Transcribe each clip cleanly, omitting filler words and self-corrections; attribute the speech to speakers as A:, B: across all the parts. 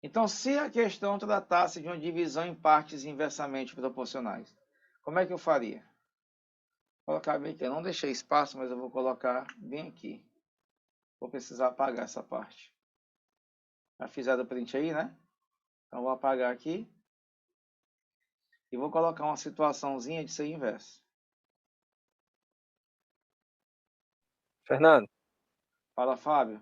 A: Então, se a questão tratasse de uma divisão em partes inversamente proporcionais, como é que eu faria? Vou colocar bem aqui. Eu não deixei espaço, mas eu vou colocar bem aqui. Vou precisar apagar essa parte. Já fizeram o print aí, né? Então, vou apagar aqui. E vou colocar uma situaçãozinha de ser inverso.
B: Fernando,
A: Fala, Fábio.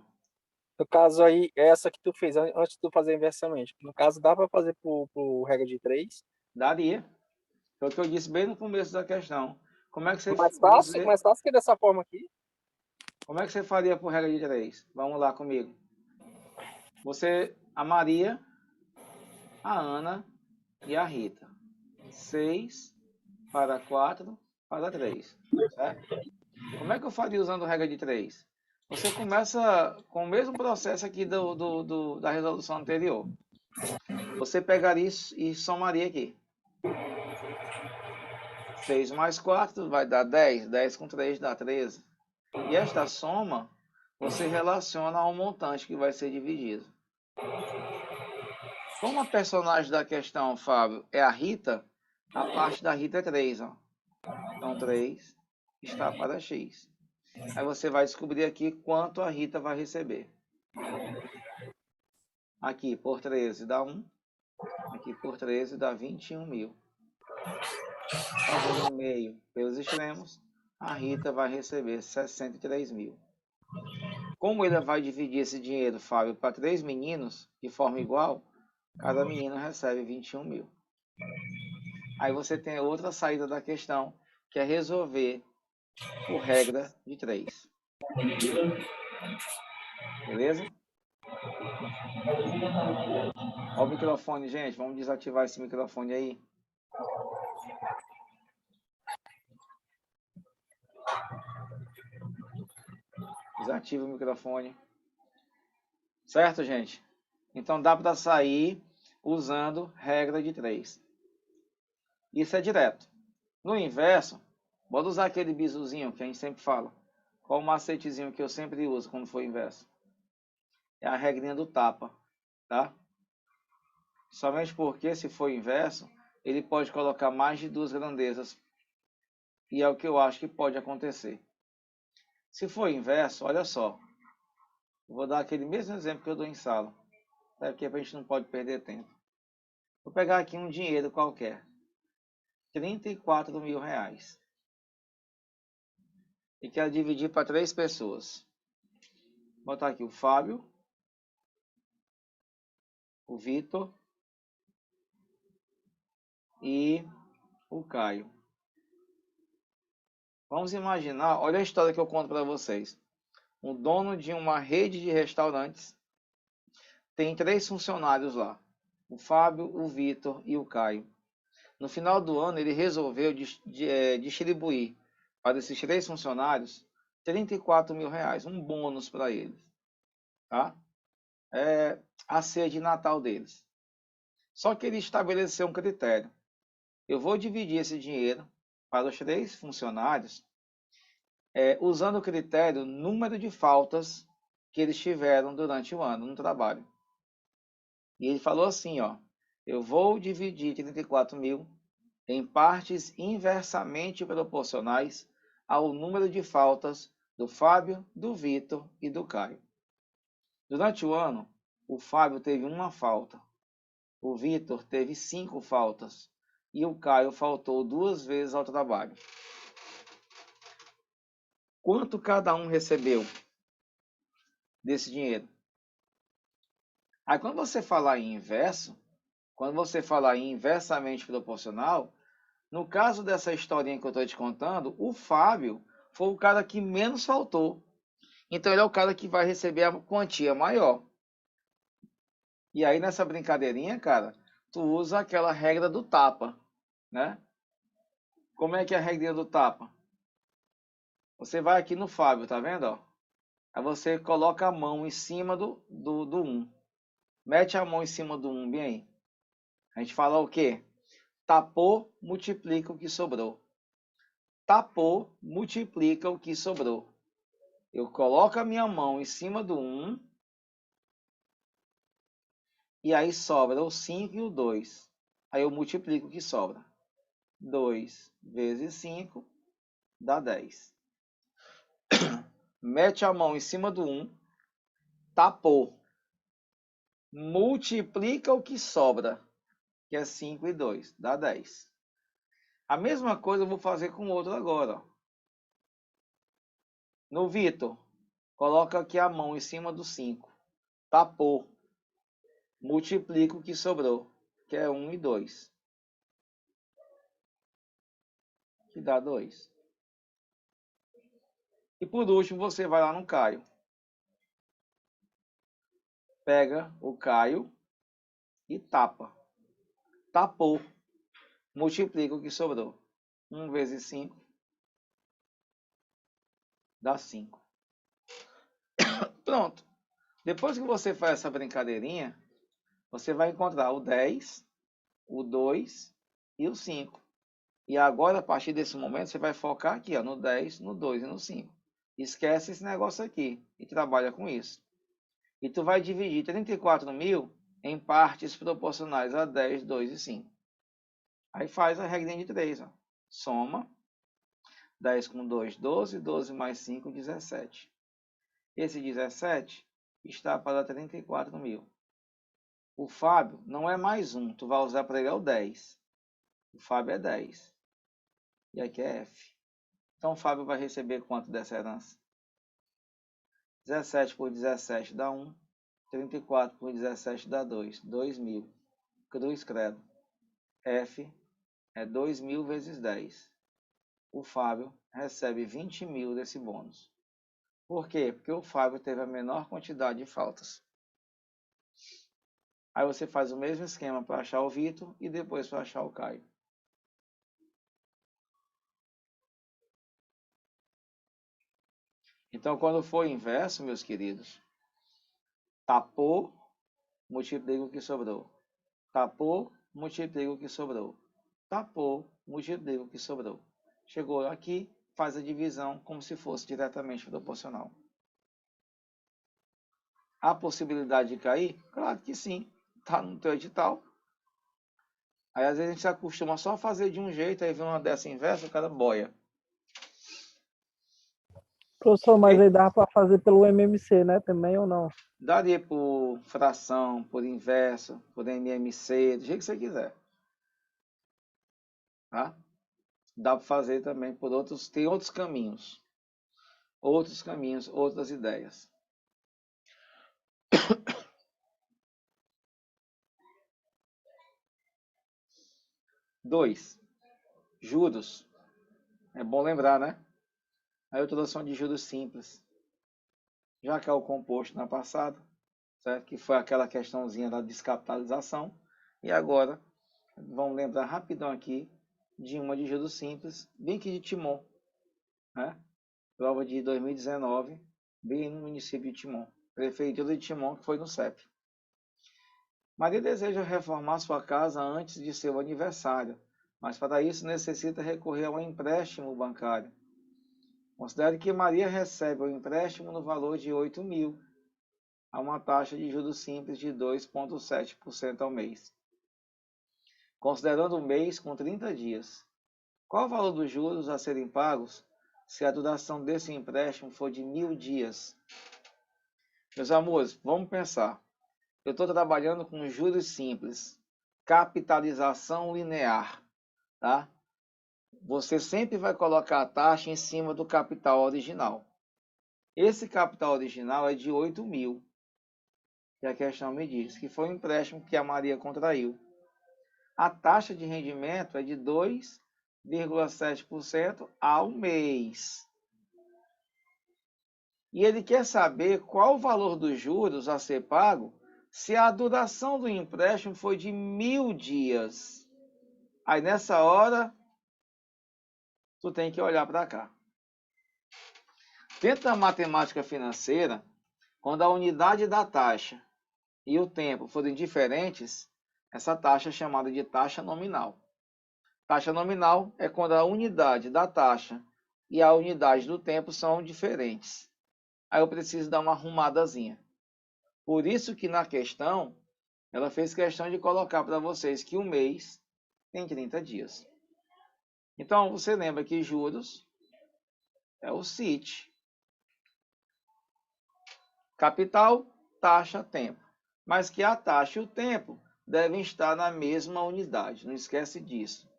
B: no caso aí, essa que tu fez antes de tu fazer inversamente. No caso, dá para fazer por regra de três.
A: Daria. Foi o que eu disse bem no começo da questão. Como é que
B: Mais fácil que dessa forma aqui.
A: como é que você faria por regra de 3? Vamos lá comigo. Você, a Maria, a Ana e a Rita. 6 para 4 para 3. Certo? Como é que eu faria usando regra de 3? Você começa com o mesmo processo aqui da resolução anterior. Você pegaria isso e somaria aqui. 6 mais 4 vai dar 10. 10 com 3 dá 13. E esta soma você relaciona ao montante que vai ser dividido. Como a personagem da questão, Fábio, é a Rita, a parte da Rita é 3. Ó. Então 3 está para X. Aí você vai descobrir aqui quanto a Rita vai receber. Aqui por 13 dá 1. Aqui por 13 dá 21 mil. Fazendo meio pelos extremos, a Rita vai receber 63 mil. Como ele vai dividir esse dinheiro, Fábio, para 3 meninos, de forma igual, cada menino recebe 21 mil. Aí você tem outra saída da questão, que é resolver por regra de 3. Beleza? Olha o microfone, gente. Vamos desativar esse microfone aí. Desativa o microfone. Certo, gente? Então dá para sair usando regra de 3. Isso é direto. No inverso, bora usar aquele bisuzinho que a gente sempre fala. Qual o macetezinho que eu sempre uso quando for inverso? É a regrinha do tapa, tá? Somente porque, se for inverso, ele pode colocar mais de 2 grandezas. E é o que eu acho que pode acontecer. Se for inverso, olha só. Vou dar aquele mesmo exemplo que eu dou em sala. Porque a gente não pode perder tempo. Vou pegar aqui um dinheiro qualquer. 34 mil reais. E quero dividir para 3 pessoas. Vou botar aqui o Fábio, o Vitor e o Caio. Vamos imaginar, olha a história que eu conto para vocês. O dono de uma rede de restaurantes tem 3 funcionários lá. O Fábio, o Vitor e o Caio. No final do ano, ele resolveu distribuir para esses 3 funcionários 34 mil reais, um bônus para eles. Tá? É a ceia de Natal deles. Só que ele estabeleceu um critério. Eu vou dividir esse dinheiro para os 3 funcionários usando o critério número de faltas que eles tiveram durante o ano no trabalho. E ele falou assim, ó, eu vou dividir 34 mil em partes inversamente proporcionais ao número de faltas do Fábio, do Vitor e do Caio. Durante o ano, o Fábio teve uma falta, o Vitor teve 5 faltas e o Caio faltou 2 vezes ao trabalho. Quanto cada um recebeu desse dinheiro? Aí quando você falar em inverso, quando você falar em inversamente proporcional, no caso dessa historinha que eu estou te contando, o Fábio foi o cara que menos faltou. Então ele é o cara que vai receber a quantia maior. E aí nessa brincadeirinha, cara, tu usa aquela regra do tapa, né? Como é que é a regrinha do tapa? Você vai aqui no Fábio, tá vendo? Ó? Aí você coloca a mão em cima do 1. Mete a mão em cima do 1, bem aí. A gente fala o quê? Tapou, multiplica o que sobrou. Tapou, multiplica o que sobrou. Eu coloco a minha mão em cima do 1 E aí sobra o 5 e o 2. Aí eu multiplico o que sobra. 2 vezes 5 dá 10. Mete a mão em cima do 1, tapou. Multiplica o que sobra, que é 5 e 2, dá 10. A mesma coisa eu vou fazer com o outro agora. No Vitor, coloca aqui a mão em cima do 5, tapou. Multiplica o que sobrou, que é 1 e 2, que dá 2. E por último, você vai lá no Caio. Pega o Caio e tapa. Tapou. Multiplica o que sobrou. 1 vezes 5 dá 5. Pronto. Depois que você faz essa brincadeirinha, você vai encontrar o 10, o 2 e o 5. E agora, a partir desse momento, você vai focar aqui, ó, no 10, no 2 e no 5. Esquece esse negócio aqui e trabalha com isso. E tu vai dividir 34.000 em partes proporcionais a 10, 2 e 5. Aí faz a regrinha de 3. Ó. Soma. 10 com 2, 12. 12 mais 5, 17. Esse 17 está para 34.000. O Fábio não é mais 1. Tu vai usar para ele é o 10. O Fábio é 10. E aqui é F. Então o Fábio vai receber quanto dessa herança? 17 por 17 dá 1. 34 por 17 dá 2. 2.000. Cruz credo. F é 2.000 vezes 10. O Fábio recebe 20.000 desse bônus. Por quê? Porque o Fábio teve a menor quantidade de faltas. Aí você faz o mesmo esquema para achar o Vitor e depois para achar o Caio. Então, quando for inverso, meus queridos, tapou, multiplica o que sobrou. Tapou, multiplica o que sobrou. Tapou, multiplica o que sobrou. Chegou aqui, faz a divisão como se fosse diretamente proporcional. Há possibilidade de cair? Claro que sim. Está no teu edital. Aí às vezes a gente se acostuma só a fazer de um jeito, aí vem uma dessa inversa, o cara boia.
B: Professor, mas aí dá para fazer pelo MMC, né? Também ou não?
A: Daria por fração, por inverso, por MMC, do jeito que você quiser. Tá? Dá para fazer também por outros, tem outros caminhos. Outros caminhos, outras ideias. Dois, juros. É bom lembrar, né? A introdução de juros simples. Já que é o composto na passada, certo? Que foi aquela questãozinha da descapitalização. E agora, vamos lembrar rapidão aqui de uma de juros simples, bem que de Timon. Né? Prova de 2019, bem no município de Timon. Prefeitura de Timon, que foi no CEP. Maria deseja reformar sua casa antes de seu aniversário, mas para isso necessita recorrer a um empréstimo bancário. Considere que Maria recebe o empréstimo no valor de 8.000, a uma taxa de juros simples de 2,7% ao mês. Considerando o mês com 30 dias, qual o valor dos juros a serem pagos se a duração desse empréstimo for de 1.000 dias? Meus amores, vamos pensar. Eu estou trabalhando com juros simples, capitalização linear, tá? Você sempre vai colocar a taxa em cima do capital original. Esse capital original é de 8.000, que a questão me diz, que foi o empréstimo que a Maria contraiu. A taxa de rendimento é de 2,7% ao mês. E ele quer saber qual o valor dos juros a ser pago se a duração do empréstimo foi de 1.000 dias. Aí nessa hora, tu tem que olhar para cá. Dentro da matemática financeira, quando a unidade da taxa e o tempo forem diferentes, essa taxa é chamada de taxa nominal. Taxa nominal é quando a unidade da taxa e a unidade do tempo são diferentes. Aí eu preciso dar uma arrumadazinha. Por isso que na questão, ela fez questão de colocar para vocês que um mês tem 30 dias. Então, você lembra que juros é o CIT. Capital, taxa, tempo. Mas que a taxa e o tempo devem estar na mesma unidade. Não esquece disso.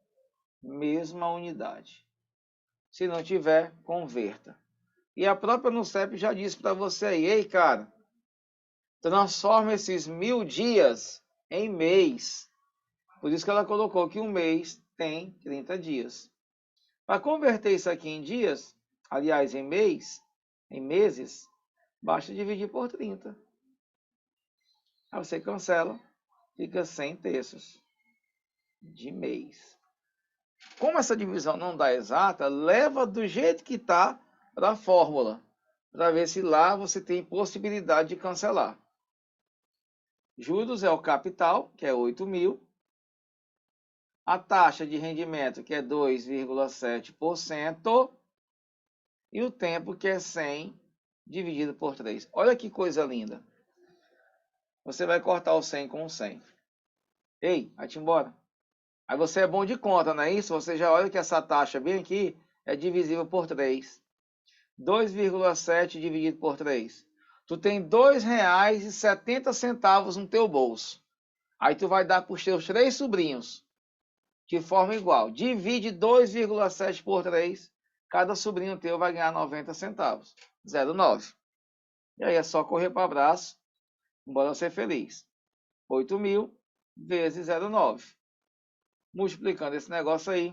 A: Mesma unidade. Se não tiver, converta. E a própria NUCEP já disse para você aí, ei, cara, transforma esses 1000 dias em mês. Por isso que ela colocou que um mês tem 30 dias. Para converter isso aqui em dias, aliás, em mês, em meses, basta dividir por 30. Aí você cancela, fica 100 terços de mês. Como essa divisão não dá exata, leva do jeito que está para a fórmula, para ver se lá você tem possibilidade de cancelar. Juros é o capital, que é 8.000. A taxa de rendimento, que é 2,7%. E o tempo, que é 100 dividido por 3. Olha que coisa linda. Você vai cortar o 100 com o 100. Ei, vai-te embora. Aí você é bom de conta, não é isso? Você já olha que essa taxa bem aqui é divisível por 3. 2,7 dividido por 3. Tu tem R$ 2,70 no teu bolso. Aí tu vai dar para os teus 3 sobrinhos, de forma igual. Divide 2,7 por 3. Cada sobrinho teu vai ganhar 90 centavos. 0,9. E aí é só correr para o abraço. Bora ser feliz. 8.000 vezes 0,9. Multiplicando esse negócio aí.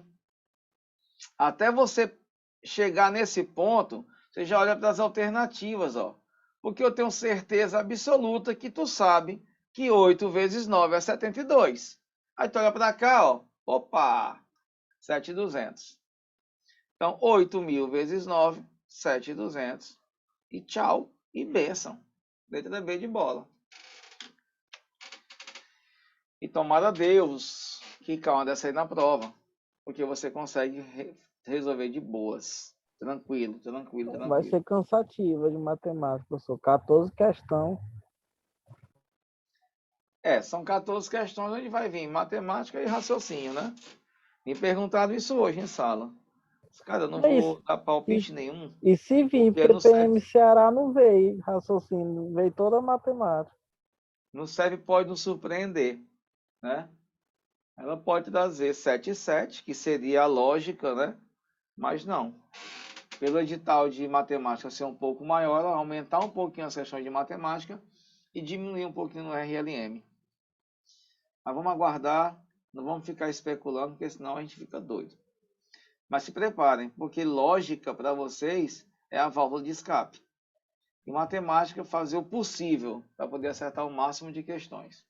A: Até você chegar nesse ponto, você já olha para as alternativas, ó. Porque eu tenho certeza absoluta que tu sabe que 8 vezes 9 é 72. Aí tu olha para cá, ó. Opa! 7.200. Então, 8.000 vezes 9, 7.200. E tchau e benção. Letra B de bola. E tomara a Deus que calma dessa aí na prova. Porque você consegue resolver de boas. Tranquilo, tranquilo,
C: Vai
A: tranquilo.
C: ser cansativa de matemática, professor. 14 questões.
A: São 14 questões onde vai vir matemática e raciocínio, né? Me perguntaram isso hoje em sala. Cara, eu não
C: É
A: vou
C: isso.
A: dar palpite nenhum.
C: E se vir
A: Porque não serve.
C: PPM Ceará, não veio raciocínio, veio toda a matemática.
A: No serve pode nos surpreender, né? Ela pode trazer 7,7, que seria a lógica, né? Mas não. Pelo edital de matemática ser um pouco maior, aumentar um pouquinho as questões de matemática e diminuir um pouquinho no RLM. Mas vamos aguardar, não vamos ficar especulando, porque senão a gente fica doido. Mas se preparem, porque lógica para vocês é a válvula de escape. E matemática fazer o possível para poder acertar o máximo de questões.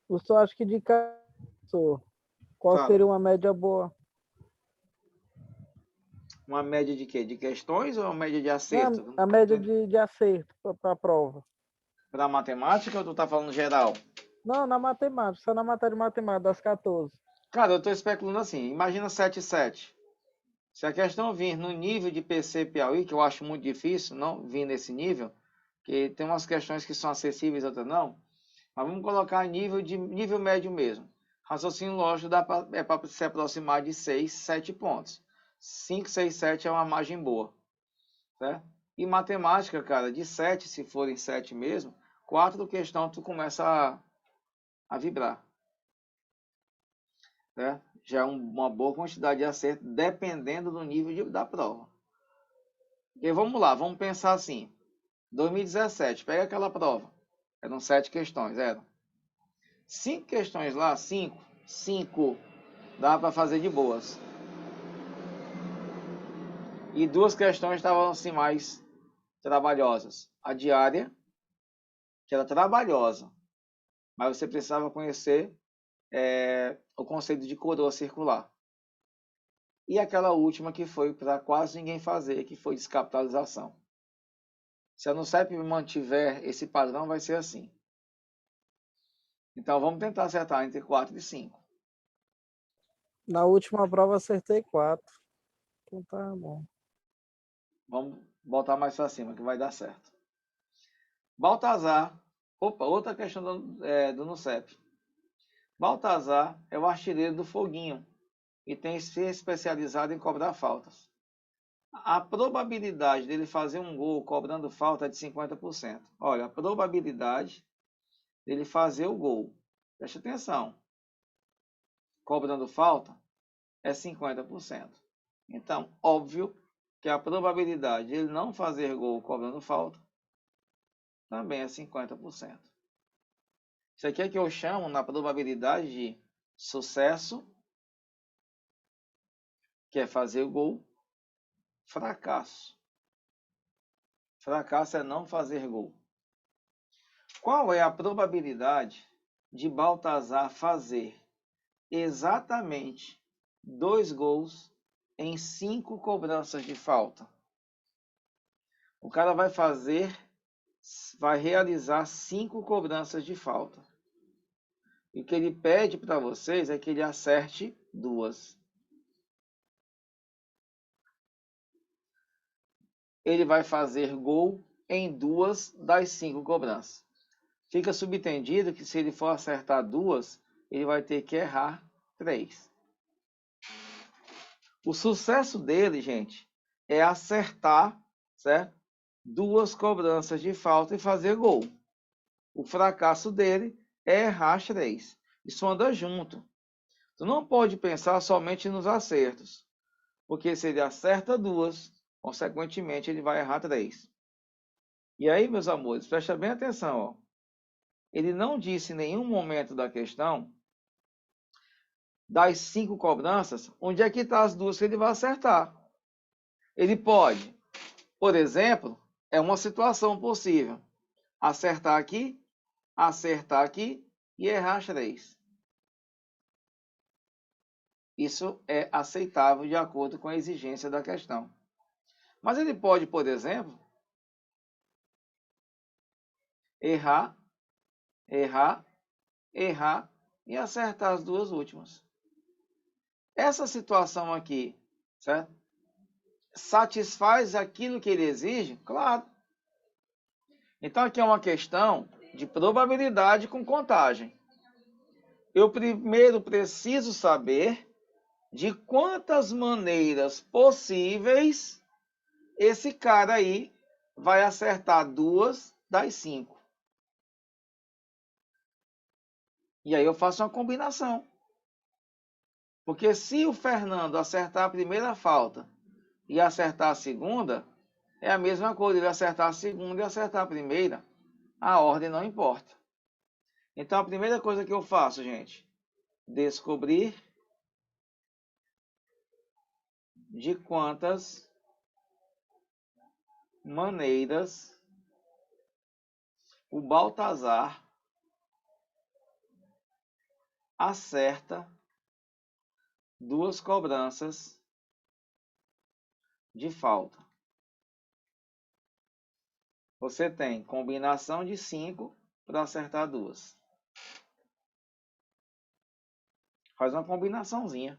C: O senhor acha que de cada professor, qual
A: Fala.
C: seria uma média boa?
A: Uma média de quê? De questões ou uma média de acerto?
C: Não, a média de acerto para a prova.
A: Para matemática ou tu tá falando geral?
C: Não, na matemática, só na matéria de matemática, das 14.
A: Cara, eu estou especulando assim. Imagina 7,7. Se a questão vir no nível de PC Piauí, que eu acho muito difícil não vir nesse nível, que tem umas questões que são acessíveis, outras não, mas vamos colocar nível médio mesmo. Raciocínio lógico é para se aproximar de 6, 7 pontos. 5, 6, 7 é uma margem boa. Certo? E matemática, cara, de 7, se forem 7 mesmo, 4 questão tu começa a vibrar. Certo? Já é uma boa quantidade de acerto, dependendo do nível da prova. E vamos lá, vamos pensar assim. 2017, pega aquela prova. Eram 7 questões, eram. 5 questões lá, 5 dava para fazer de boas. E 2 questões estavam assim mais trabalhosas. A diária, que era trabalhosa, mas você precisava conhecer o conceito de coroa circular. E aquela última que foi para quase ninguém fazer, que foi descapitalização. Se a NUCEP mantiver esse padrão, vai ser assim. Então vamos tentar acertar entre 4 e 5.
C: Na última prova acertei 4. Então tá bom.
A: Vamos botar mais para cima que vai dar certo. Baltazar Opa, outra questão do NUCEP. Baltazar é o artilheiro do foguinho e tem se especializado em cobrar faltas. A probabilidade dele fazer um gol cobrando falta é de 50%. Olha, a probabilidade dele fazer o gol, preste atenção, cobrando falta é 50%. Então, óbvio que a probabilidade de ele não fazer gol cobrando falta também é 50%. Isso aqui é que eu chamo na probabilidade de sucesso, que é fazer gol, fracasso. Fracasso é não fazer gol. Qual é a probabilidade de Baltazar fazer exatamente 2 gols em 5 cobranças de falta? O cara vai realizar 5 cobranças de falta. E o que ele pede para vocês é que ele acerte 2. Ele vai fazer gol em 2 das 5 cobranças. Fica subentendido que se ele for acertar 2, ele vai ter que errar 3. O sucesso dele, gente, é acertar, certo? 2 cobranças de falta e fazer gol. O fracasso dele é errar 3. Isso anda junto. Tu não pode pensar somente nos acertos, porque se ele acerta 2, consequentemente ele vai errar 3. E aí, meus amores, presta bem atenção, ó. Ele não disse em nenhum momento da questão, das 5 cobranças, onde é que está as 2 que ele vai acertar. Ele pode, por exemplo, é uma situação possível, acertar aqui e errar 3. Isso é aceitável de acordo com a exigência da questão. Mas ele pode, por exemplo, errar e acertar as 2 últimas. Essa situação aqui, certo? Satisfaz aquilo que ele exige? Claro. Então aqui é uma questão de probabilidade com contagem. Eu primeiro preciso saber de quantas maneiras possíveis esse cara aí vai acertar 2 das 5. E aí eu faço uma combinação. Porque se o Fernando acertar a primeira falta e acertar a segunda, é a mesma coisa, ele acertar a segunda e acertar a primeira. A ordem não importa. Então a primeira coisa que eu faço, gente, descobrir de quantas maneiras o Baltazar acerta 2 cobranças de falta. Você tem combinação de 5 para acertar 2. Faz uma combinaçãozinha.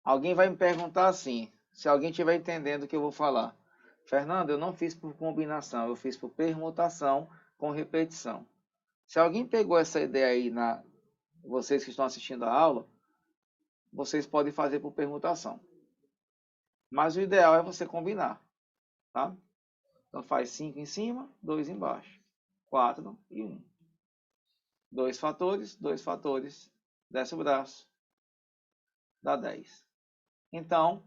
A: Alguém vai me perguntar assim, se alguém estiver entendendo o que eu vou falar. Fernando, eu não fiz por combinação, eu fiz por permutação com repetição. Se alguém pegou essa ideia aí, vocês que estão assistindo a aula, vocês podem fazer por permutação. Mas o ideal é você combinar, tá? Então faz 5 em cima, 2 embaixo. 4 e 1. 2 fatores, desce o braço, dá 10. Então,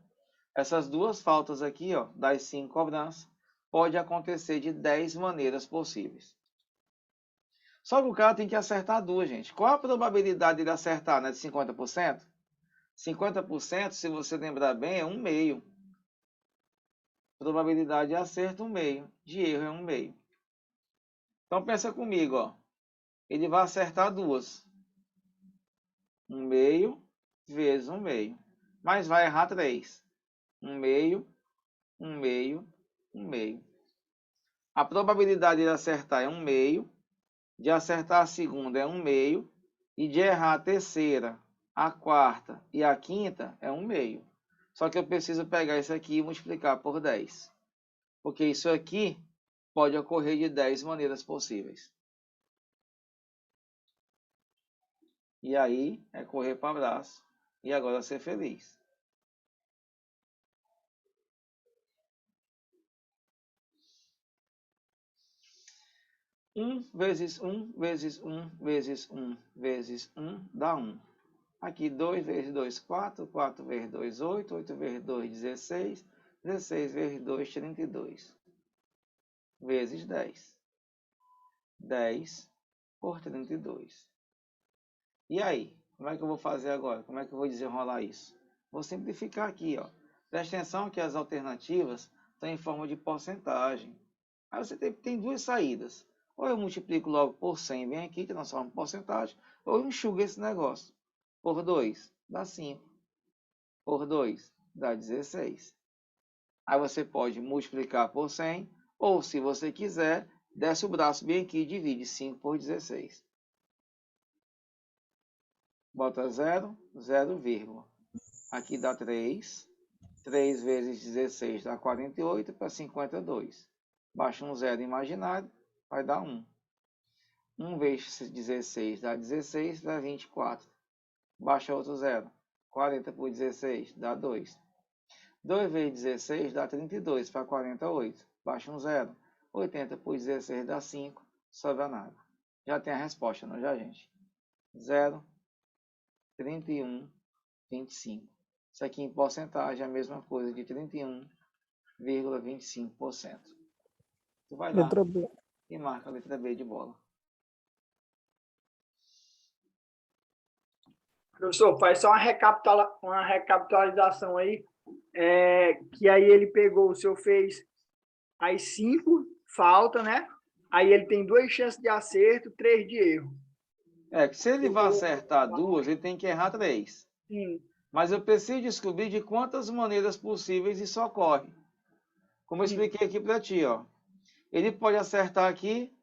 A: essas 2 faltas aqui, ó, das 5 cobranças, pode acontecer de 10 maneiras possíveis. Só que o cara tem que acertar 2, gente. Qual a probabilidade de ele acertar, né, de 50%? 50%, se você lembrar bem, é 1/2. Probabilidade de acerto, 1/2. De erro, é 1/2. Então, pensa comigo, ó. Ele vai acertar 2. 1/2 vezes 1/2. Mas vai errar 3. 1/2, 1/2, 1/2. A probabilidade de acertar é 1/2. De acertar a segunda é 1/2. E de errar a terceira, a quarta e a quinta é 1/2. Só que eu preciso pegar isso aqui e multiplicar por 10. Porque isso aqui pode ocorrer de 10 maneiras possíveis. E aí é correr para o abraço e agora ser feliz. Um vezes 1 vezes 1 vezes 1 vezes 1 dá 1. Aqui 2 vezes 2, 4. 4 vezes 2, 8. 8 vezes 2, 16. 16 vezes 2, 32. Vezes 10. 10 por 32. E aí? Como é que eu vou fazer agora? Como é que eu vou desenrolar isso? Vou simplificar aqui, ó. Presta atenção que as alternativas estão em forma de porcentagem. Aí você tem duas saídas. Ou eu multiplico logo por 100, vem aqui, transforma em porcentagem, ou eu enxugo esse negócio. Por 2, dá 5. Por 2, dá 16. Aí você pode multiplicar por 100, ou se você quiser, desce o braço bem aqui e divide 5 por 16. Bota 0, 0, vírgula. Aqui dá 3. 3 vezes 16 dá 48 para 52. Baixa um zero imaginário, vai dar 1. 1 vezes 16 dá 16, dá 24. Baixa outro zero. 40 por 16 dá 2. 2 vezes 16 dá 32 para 48. Baixa um zero. 80 por 16 dá 5. Sobra nada. Já tem a resposta, não já, gente? 0, 31, 25. Isso aqui em porcentagem é a mesma coisa de 31,25%. Tu vai lá
C: Letra B.
A: e marca a letra B de bola.
D: Professor, faz só uma recapitalização aí, que aí ele pegou, o senhor fez as 5, falta, né? Aí ele tem 2 chances de acerto, 3 de erro.
A: É que se ele vai acertar 2, ele tem que errar 3.
D: Sim.
A: Mas eu preciso descobrir de quantas maneiras possíveis isso ocorre. Como eu expliquei aqui para ti, ó. Ele pode acertar aqui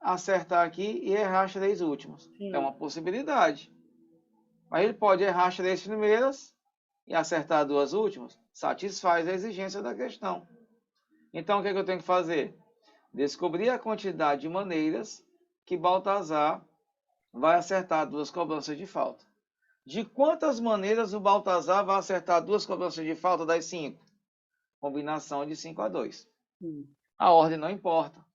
A: e errar as 3 últimas.
D: Sim.
A: É uma possibilidade. Mas ele pode errar as 3 primeiras e acertar 2 últimas. Satisfaz a exigência da questão. Então, o que eu tenho que fazer? Descobrir a quantidade de maneiras que Baltazar vai acertar 2 cobranças de falta. De quantas maneiras o Baltazar vai acertar 2 cobranças de falta das 5? Combinação de 5 a 2. A ordem não importa.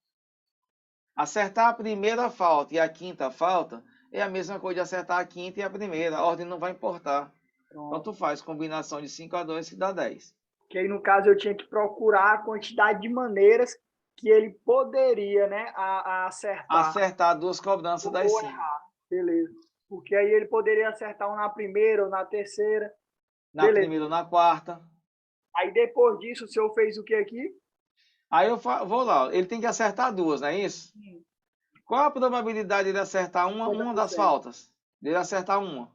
A: Acertar a primeira falta e a quinta falta é a mesma coisa de acertar a quinta e a primeira. A ordem não vai importar. Então tu faz combinação de 5 a 2 que dá 10.
D: Que aí, no caso, eu tinha que procurar a quantidade de maneiras que ele poderia, né, acertar.
A: Acertar 2 cobranças das 5.
D: Beleza. Porque aí ele poderia acertar um na primeira ou na terceira.
A: Na primeira ou na quarta.
D: Aí depois disso, o senhor fez o que aqui?
A: Aí eu vou lá. Ele tem que acertar 2, não é isso? Sim. Qual a probabilidade de ele acertar uma das faltas? De ele acertar uma?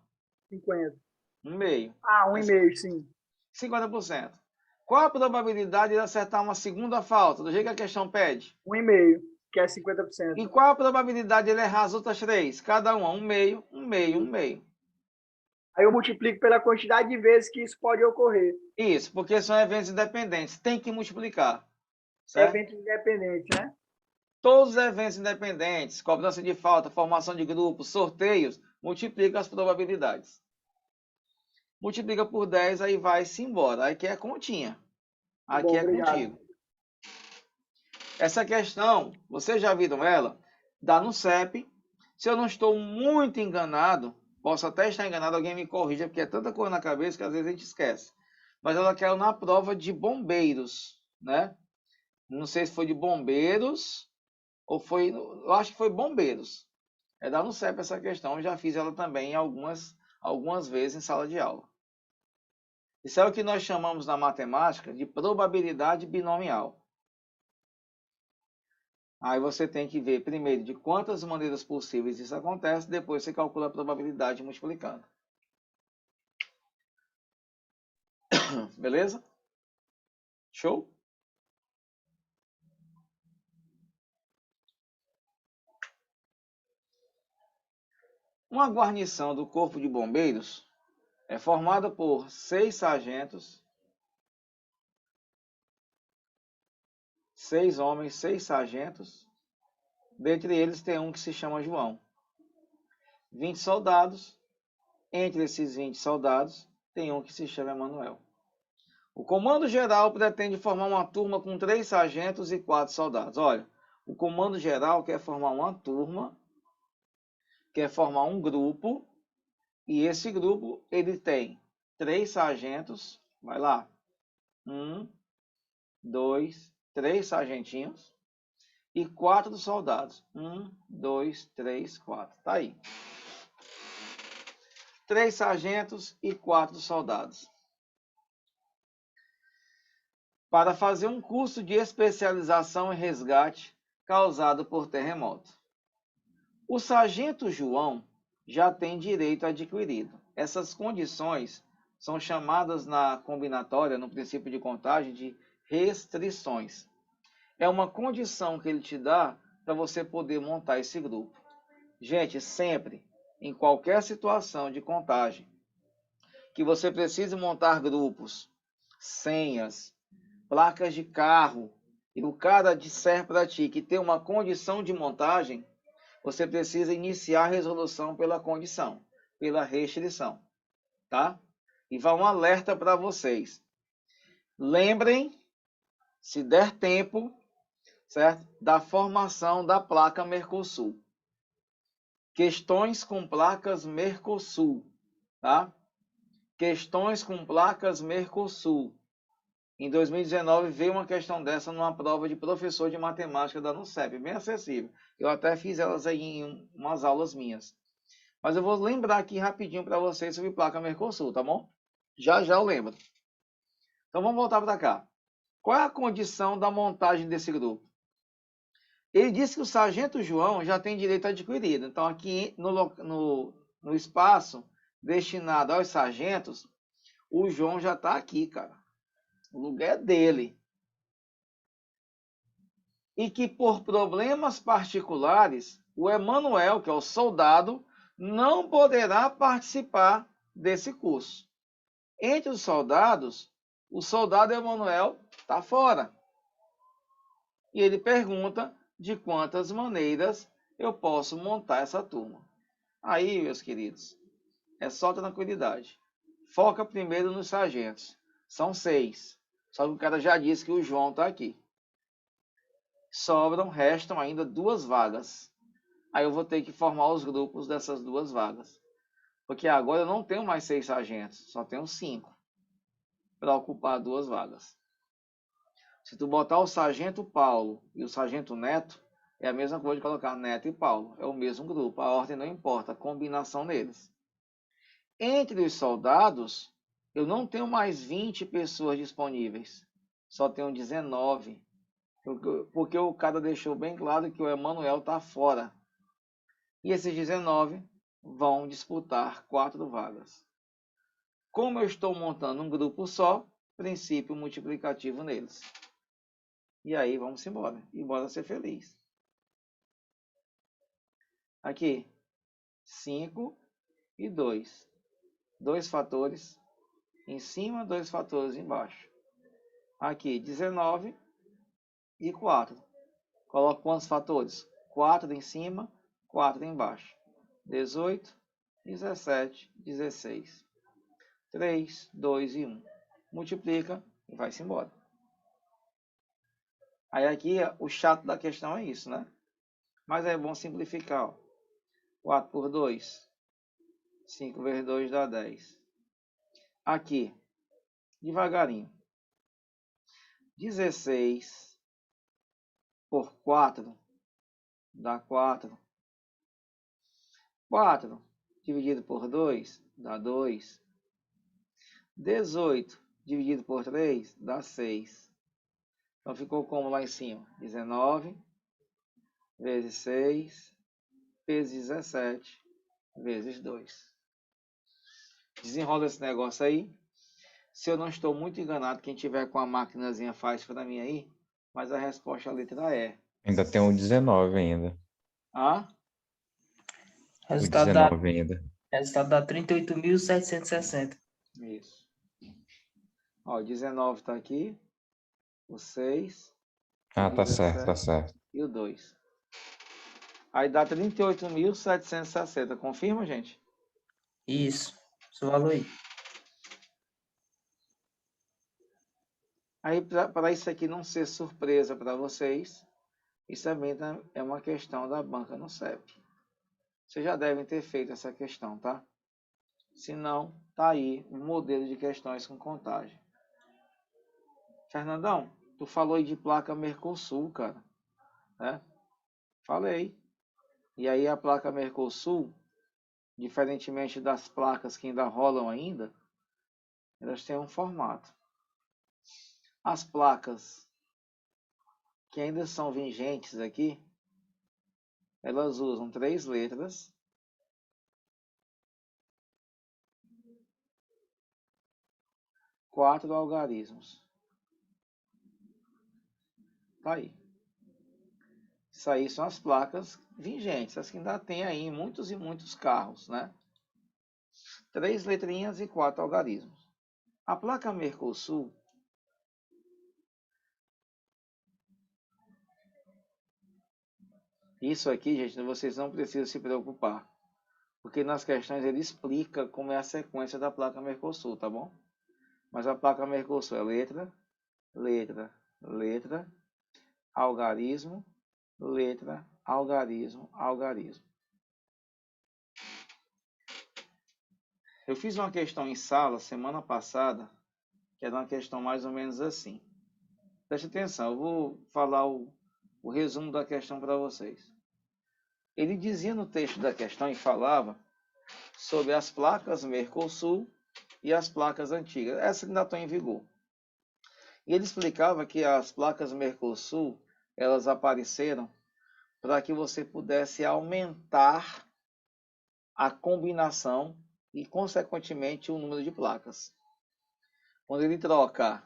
D: 50.
A: 1,5.
D: 1,5, sim.
A: 50%. Qual a probabilidade de ele acertar uma segunda falta? Do jeito que a questão pede?
D: 1,5, que é 50%.
A: E qual a probabilidade de ele errar as outras 3? Cada uma, 1,5, 1,5, 1,5.
D: Aí eu multiplico pela quantidade de vezes que isso pode ocorrer.
A: Isso, porque são eventos independentes. Tem que multiplicar. Certo?
D: Eventos independentes, né?
A: Todos os eventos independentes, cobrança de falta, formação de grupos, sorteios, multiplica as probabilidades. Multiplica por 10, aí vai-se embora. Aqui é continha. Aqui é contigo. Essa questão, vocês já viram ela? Dá no CEP. Se eu não estou muito enganado, posso até estar enganado, alguém me corrija, porque é tanta coisa na cabeça que às vezes a gente esquece. Mas ela caiu na prova de bombeiros, né? Não sei se foi de bombeiros ou foi... Eu acho que foi bombeiros. É dar no CEP essa questão. Eu já fiz ela também algumas vezes em sala de aula. Isso é o que nós chamamos na matemática de probabilidade binomial. Aí você tem que ver primeiro de quantas maneiras possíveis isso acontece, depois você calcula a probabilidade multiplicando. Beleza? Show? Uma guarnição do Corpo de Bombeiros é formada por 6 sargentos, 6 homens, 6 sargentos. Dentre eles tem um que se chama João. 20 soldados, Entre esses 20 soldados, tem um que se chama Emanuel. O comando geral pretende formar uma turma com 3 sargentos e 4 soldados. Olha, o comando geral quer formar uma turma, quer formar um grupo, e esse grupo ele tem 3 sargentos, vai lá, 1, 2, 3 sargentinhos e 4 soldados. 1, 2, 3, 4. Tá aí. 3 sargentos e 4 soldados. Para fazer um curso de especialização em resgate causado por terremoto. O sargento João já tem direito adquirido. Essas condições são chamadas na combinatória, no princípio de contagem, de restrições. É uma condição que ele te dá para você poder montar esse grupo. Gente, sempre, em qualquer situação de contagem, que você precise montar grupos, senhas, placas de carro, e o cara disser para ti que tem uma condição de montagem, você precisa iniciar a resolução pela condição, pela restrição, tá? E vai um alerta para vocês. Lembrem, se der tempo, certo? Da formação da placa Mercosul. Questões com placas Mercosul, tá? Questões com placas Mercosul. Em 2019 veio uma questão dessa numa prova de professor de matemática da NUCEP, bem acessível. Eu até fiz elas aí em umas aulas minhas. Mas eu vou lembrar aqui rapidinho para vocês sobre placa Mercosul, tá bom? Já já eu lembro. Então vamos voltar para cá. Qual é a condição da montagem desse grupo? Ele disse que o sargento João já tem direito adquirido. Então aqui no espaço destinado aos sargentos, o João já está aqui, cara. O lugar é dele. E que por problemas particulares, o Emanuel, que é o soldado, não poderá participar desse curso. Entre os soldados, o soldado Emanuel está fora. E ele pergunta de quantas maneiras eu posso montar essa turma. Aí, meus queridos, é só tranquilidade. Foca primeiro nos sargentos. São 6. Só que o cara já disse que o João está aqui. Restam ainda 2 vagas. Aí eu vou ter que formar os grupos dessas 2 vagas. Porque agora eu não tenho mais 6 sargentos, só tenho 5 para ocupar 2 vagas. Se tu botar o sargento Paulo e o sargento Neto, é a mesma coisa de colocar Neto e Paulo. É o mesmo grupo, a ordem não importa, a combinação neles. Entre os soldados, eu não tenho mais 20 pessoas disponíveis, só tenho 19. Porque o cara deixou bem claro que o Emanuel está fora. E esses 19 vão disputar 4 vagas. Como eu estou montando um grupo só, princípio multiplicativo neles. E aí vamos embora. E bora ser feliz. Aqui, 5 e 2. 2 fatores em cima, 2 fatores embaixo. Aqui, 19 e 4. Coloco quantos fatores? 4 em cima, 4 embaixo. 18, 17, 16. 3, 2 e 1. Multiplica e vai-se embora. Aí aqui, o chato da questão é isso, né? Mas é bom simplificar. Ó. 4 por 2. 5 vezes 2 dá 10. Aqui, devagarinho. 16 por 4 dá 4. 4 dividido por 2 dá 2. 18 dividido por 3 dá 6. Então ficou como lá em cima? 19 vezes 6 vezes 17 vezes 2. Desenrola esse negócio aí. Se eu não estou muito enganado, quem tiver com a maquinazinha faz para mim aí. Mas a resposta é a letra E.
E: Ainda tem um 19 ainda.
A: Ah?
E: O
F: Resultado dá,
E: 19 ainda.
F: resultado dá 38.760.
A: Isso. Ó, 19 está aqui. O 6.
E: Ah, tá
A: 17,
E: certo, tá certo.
A: E o 2. Aí dá 38.760. Confirma, gente?
F: Isso. Seu valor aí.
A: Aí, para isso aqui não ser surpresa para vocês, isso também é uma questão da banca no CEP. Vocês já devem ter feito essa questão, tá? Se não, tá aí um modelo de questões com contagem. Fernandão, tu falou aí de placa Mercosul, cara, né? Falei. E aí a placa Mercosul, diferentemente das placas que ainda rolam ainda, elas têm um formato. As placas que ainda são vigentes aqui, elas usam 3 letras, 4 algarismos. Tá aí. Isso aí são as placas vigentes, as que ainda tem aí em muitos e muitos carros, né? 3 letrinhas e 4 algarismos. A placa Mercosul, isso aqui, gente, vocês não precisam se preocupar, porque nas questões ele explica como é a sequência da placa Mercosul, tá bom? Mas a placa Mercosul é letra, letra, letra, algarismo, letra, algarismo, algarismo. Eu fiz uma questão em sala semana passada, que era uma questão mais ou menos assim. Preste atenção, eu vou falar o resumo da questão para vocês. Ele dizia no texto da questão e falava sobre as placas Mercosul e as placas antigas. Essas ainda estão em vigor. E ele explicava que as placas Mercosul, elas apareceram para que você pudesse aumentar a combinação e, consequentemente, o número de placas. Quando ele troca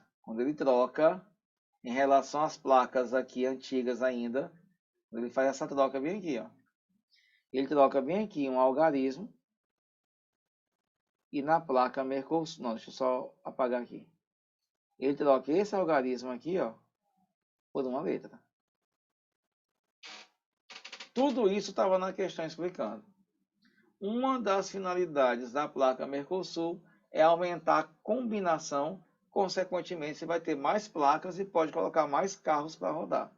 A: em relação às placas aqui antigas ainda, ele faz essa troca bem aqui, ó. Ele troca bem aqui um algarismo e na placa Mercosul, não, deixa eu só apagar aqui. Ele troca esse algarismo aqui, ó, por uma letra. Tudo isso estava na questão explicando. Uma das finalidades da placa Mercosul é aumentar a combinação, consequentemente você vai ter mais placas e pode colocar mais carros para rodar.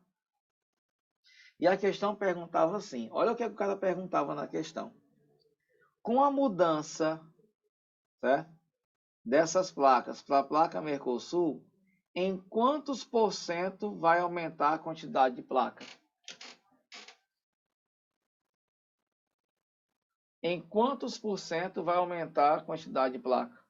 A: E a questão perguntava assim, olha o que o cara perguntava na questão. Com a mudança, certo, dessas placas para a placa Mercosul, em quantos % vai aumentar a quantidade de placa? Em quantos % vai aumentar a quantidade de placa?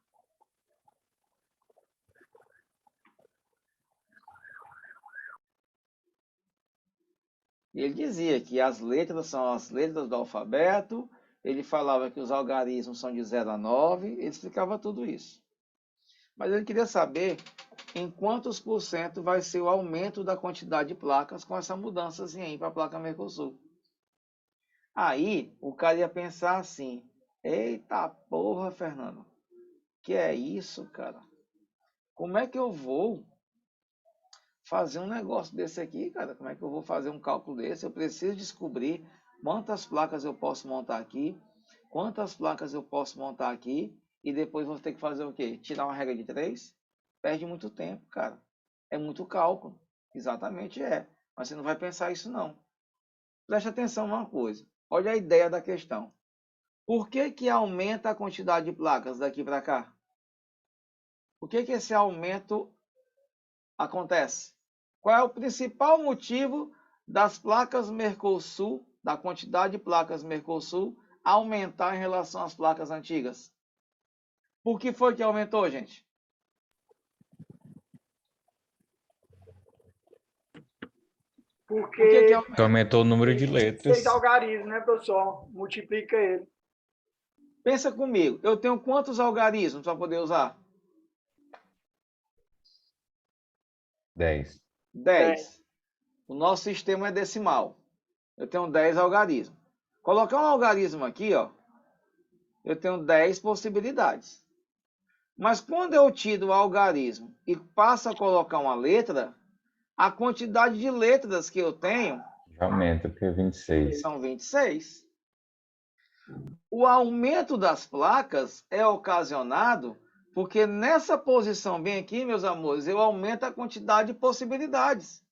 A: E ele dizia que as letras são as letras do alfabeto, ele falava que os algarismos são de 0 a 9, ele explicava tudo isso. Mas ele queria saber em quantos % vai ser o aumento da quantidade de placas com essa mudançazinha aí para a placa Mercosul. Aí o cara ia pensar assim, eita porra, Fernando, que é isso, cara? Como é que eu vou fazer um negócio desse aqui, cara? Como é que eu vou fazer um cálculo desse? Eu preciso descobrir quantas placas eu posso montar aqui, quantas placas eu posso montar aqui, e depois vou ter que fazer o quê? Tirar uma regra de 3? Perde muito tempo, cara. É muito cálculo. Exatamente é. Mas você não vai pensar isso, não. Preste atenção numa coisa. Olha a ideia da questão. Por que aumenta a quantidade de placas daqui para cá? Por que esse aumento acontece? Qual é o principal motivo das placas Mercosul, da quantidade de placas Mercosul, aumentar em relação às placas antigas? Por que foi que aumentou, gente?
D: Porque
E: Aumentou o número de letras.
D: 6 algarismos, né, professor? Multiplica ele.
A: Pensa comigo, eu tenho quantos algarismos para poder usar?
E: 10.
A: 10. O nosso sistema é decimal. Eu tenho 10 algarismos. Colocar um algarismo aqui, ó, eu tenho 10 possibilidades. Mas quando eu tiro o algarismo e passo a colocar uma letra, a quantidade de letras que eu tenho
E: Já aumenta, porque é 26.
A: são 26. O aumento das placas é ocasionado porque nessa posição bem aqui, meus amores, eu aumento a quantidade de possibilidades.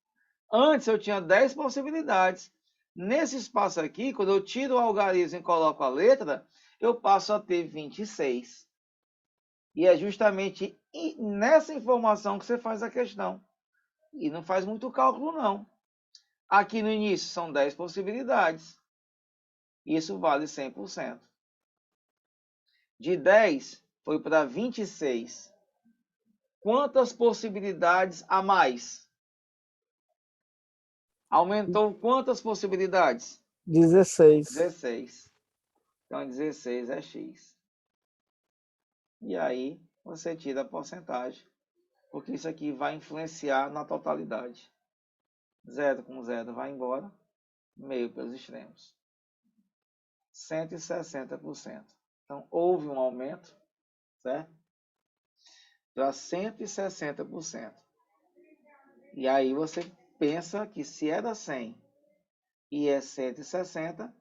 A: Antes eu tinha 10 possibilidades. Nesse espaço aqui, quando eu tiro o algarismo e coloco a letra, eu passo a ter 26. E é justamente nessa informação que você faz a questão. E não faz muito cálculo, não. Aqui no início são 10 possibilidades. Isso vale 100%. De 10 foi para 26. Quantas possibilidades a mais? Aumentou quantas possibilidades?
C: 16.
A: 16. Então, 16 é x. E aí, você tira a porcentagem, porque isso aqui vai influenciar na totalidade. 0 com 0 vai embora, meio pelos extremos. 160%. Então, houve um aumento, certo? Para 160%. E aí você pensa que se era 100 e é 160,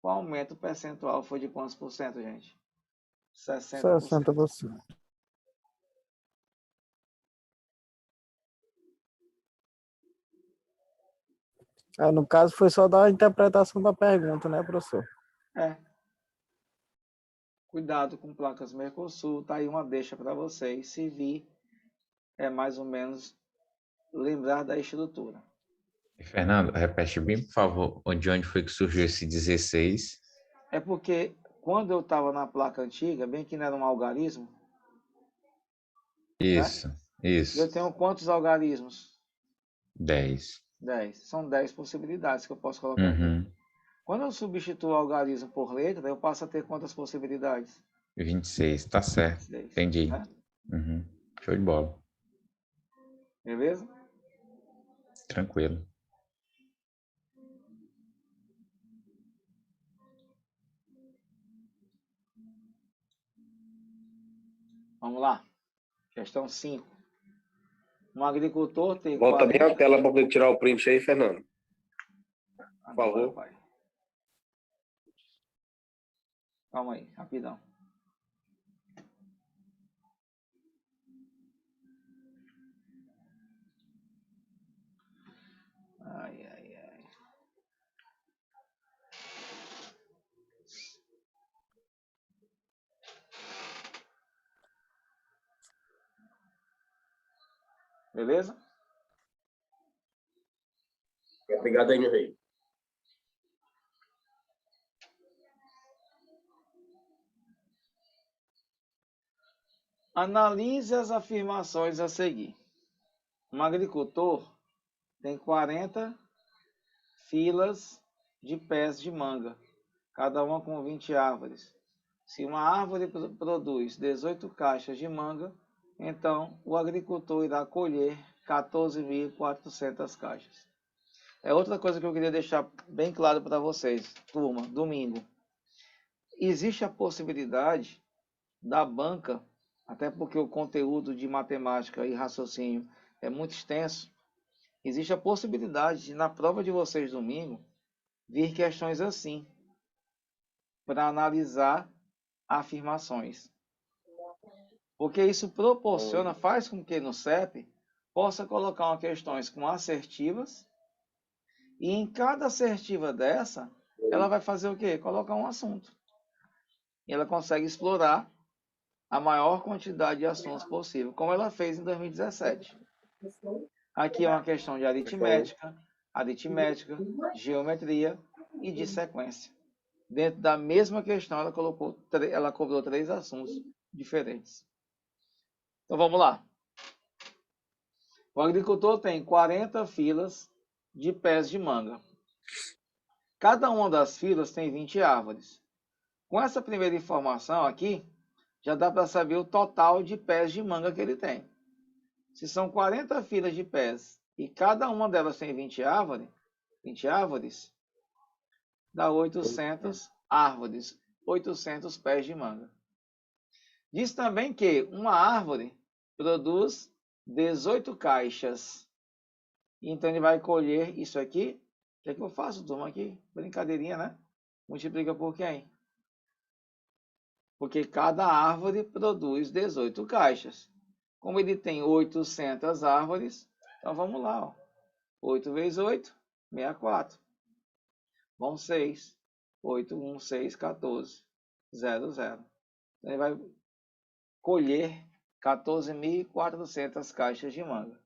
A: o aumento percentual foi de quantos por cento, gente? 60%.
C: 60%. No caso, foi só dar a interpretação da pergunta, né, professor?
A: É. Cuidado com placas Mercosul, tá aí uma deixa para vocês. Se vir, é mais ou menos lembrar da estrutura.
E: Fernando, repete bem, por favor, de onde foi que surgiu esse 16?
A: É porque quando eu estava na placa antiga, bem que não era um algarismo,
E: Isso, isso.
A: eu tenho quantos algarismos?
E: 10.
A: 10. São 10 possibilidades que eu posso colocar aqui.
E: Uhum.
A: Quando eu substituo o algarismo por letra, eu passo a ter quantas possibilidades?
E: 26, tá certo.
A: 26,
E: Entendi.
A: né?
E: Uhum. Show de bola.
A: Beleza?
E: Tranquilo.
A: Vamos lá. Questão 5. Um agricultor tem
G: Volta bem
A: 40...
G: a tela para poder tirar o print aí, Fernando.
A: Agora,
G: favor.
A: pai. Calma aí, rapidão. Ai, ai, ai. Beleza?
G: Obrigado aí, meu rei.
A: Analise as afirmações a seguir. Um agricultor tem 40 filas de pés de manga, cada uma com 20 árvores. Se uma árvore produz 18 caixas de manga, então o agricultor irá colher 14.400 caixas. É outra coisa que eu queria deixar bem claro para vocês, turma, domingo. Existe a possibilidade da banca, até porque o conteúdo de matemática e raciocínio é muito extenso, existe a possibilidade de, na prova de vocês domingo, vir questões assim, para analisar afirmações. Porque isso proporciona, faz com que no CEP possa colocar uma questões com assertivas, e em cada assertiva dessa, ela vai fazer o quê? Colocar um assunto. E ela consegue explorar a maior quantidade de assuntos possível, como ela fez em 2017. Aqui é uma questão de aritmética, geometria e de sequência. Dentro da mesma questão, ela cobrou 3 assuntos diferentes. Então vamos lá. O agricultor tem 40 filas de pés de manga. Cada uma das filas tem 20 árvores. Com essa primeira informação aqui, já dá para saber o total de pés de manga que ele tem. Se são 40 filas de pés e cada uma delas tem 20 árvores, dá 800 árvores, 800 pés de manga. Diz também que uma árvore produz 18 caixas. Então ele vai colher isso aqui. O que é que eu faço, turma, aqui? Brincadeirinha, né? Multiplica por quem? Porque cada árvore produz 18 caixas. Como ele tem 800 árvores, então vamos lá. Ó. 8 vezes 8, 64. Vão 6. 8, 1, 6, 14. 0, 0. Então ele vai colher 14.400 caixas de manga.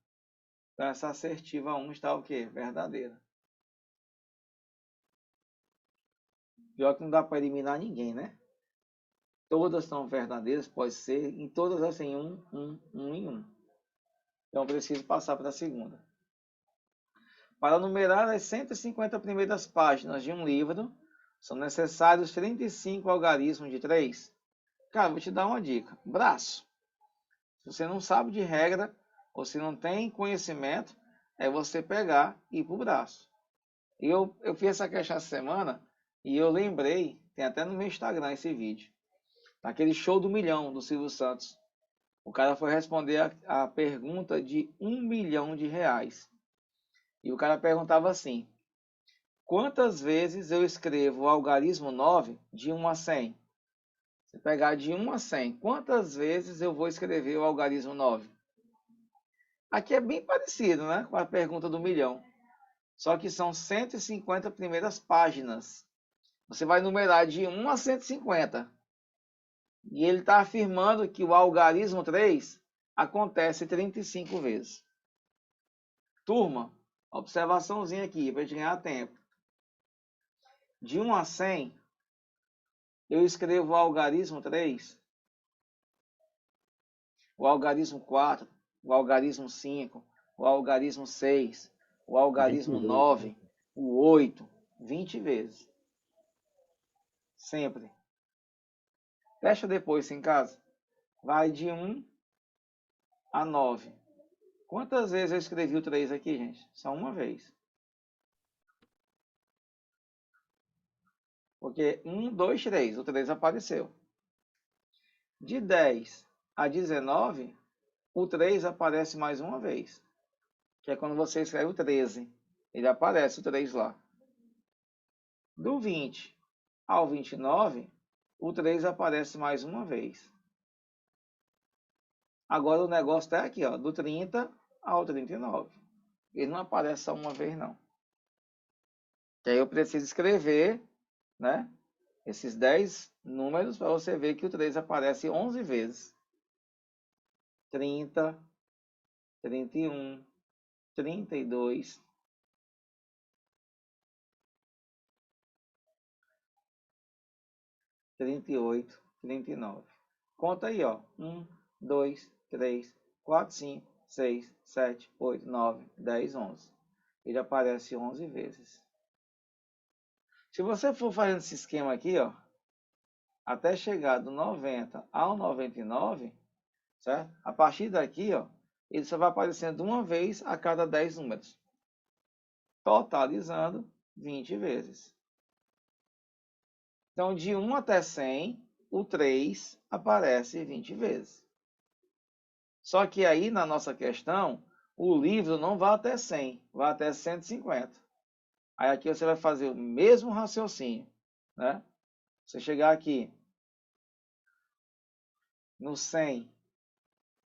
A: Então essa assertiva 1 está o quê? Verdadeira. Pior que não dá para eliminar ninguém, né? Todas são verdadeiras, pode ser. Em todas elas tem 1, 1, 1 e 1. Então eu preciso passar para a segunda. Para numerar as 150 primeiras páginas de um livro, são necessários 35 algarismos de 3. Cara, vou te dar uma dica. Braço. Se você não sabe de regra, ou se não tem conhecimento, é você pegar e ir para o braço. Eu fiz essa questão essa semana e eu lembrei, tem até no meu Instagram esse vídeo, naquele show do milhão do Silvio Santos. O cara foi responder a pergunta de R$1 milhão. E o cara perguntava assim: quantas vezes eu escrevo o algarismo 9 de 1 a 100? Se pegar de 1 a 100, quantas vezes eu vou escrever o algarismo 9? Aqui é bem parecido, né, com a pergunta do milhão. Só que são 150 primeiras páginas. Você vai numerar de 1 a 150. E ele está afirmando que o algarismo 3 acontece 35 vezes. Turma, observaçãozinha aqui para a gente ganhar tempo. De 1 a 100, eu escrevo o algarismo 3, o algarismo 4, o algarismo 5, o algarismo 6, o algarismo 9, o 8, 20 vezes. Sempre. Testa depois em casa. Vai de 1 a 9. Quantas vezes eu escrevi o 3 aqui, gente? Só uma vez. Porque 1, 2, 3. O 3 apareceu. De 10 a 19, o 3 aparece mais uma vez. Que é quando você escreve o 13. Ele aparece o 3 lá. Do 20 ao 29, o 3 aparece mais uma vez. Agora o negócio está aqui, ó, do 30 ao 39. Ele não aparece só uma vez, não. Que aí eu preciso escrever, né, esses 10 números para você ver que o 3 aparece 11 vezes. 30, 31, 32, 38, 39. Conta aí, ó. 1, 2, 3, 4, 5, 6, 7, 8, 9, 10, 11. Ele aparece 11 vezes. Se você for fazendo esse esquema aqui, ó, até chegar do 90 ao 99, certo? A partir daqui, ó, ele só vai aparecendo uma vez a cada 10 números. Totalizando 20 vezes. Então, de 1 até 100, o 3 aparece 20 vezes. Só que aí, na nossa questão, o livro não vai até 100, vai até 150. Aí aqui você vai fazer o mesmo raciocínio, né? Você chegar aqui no 100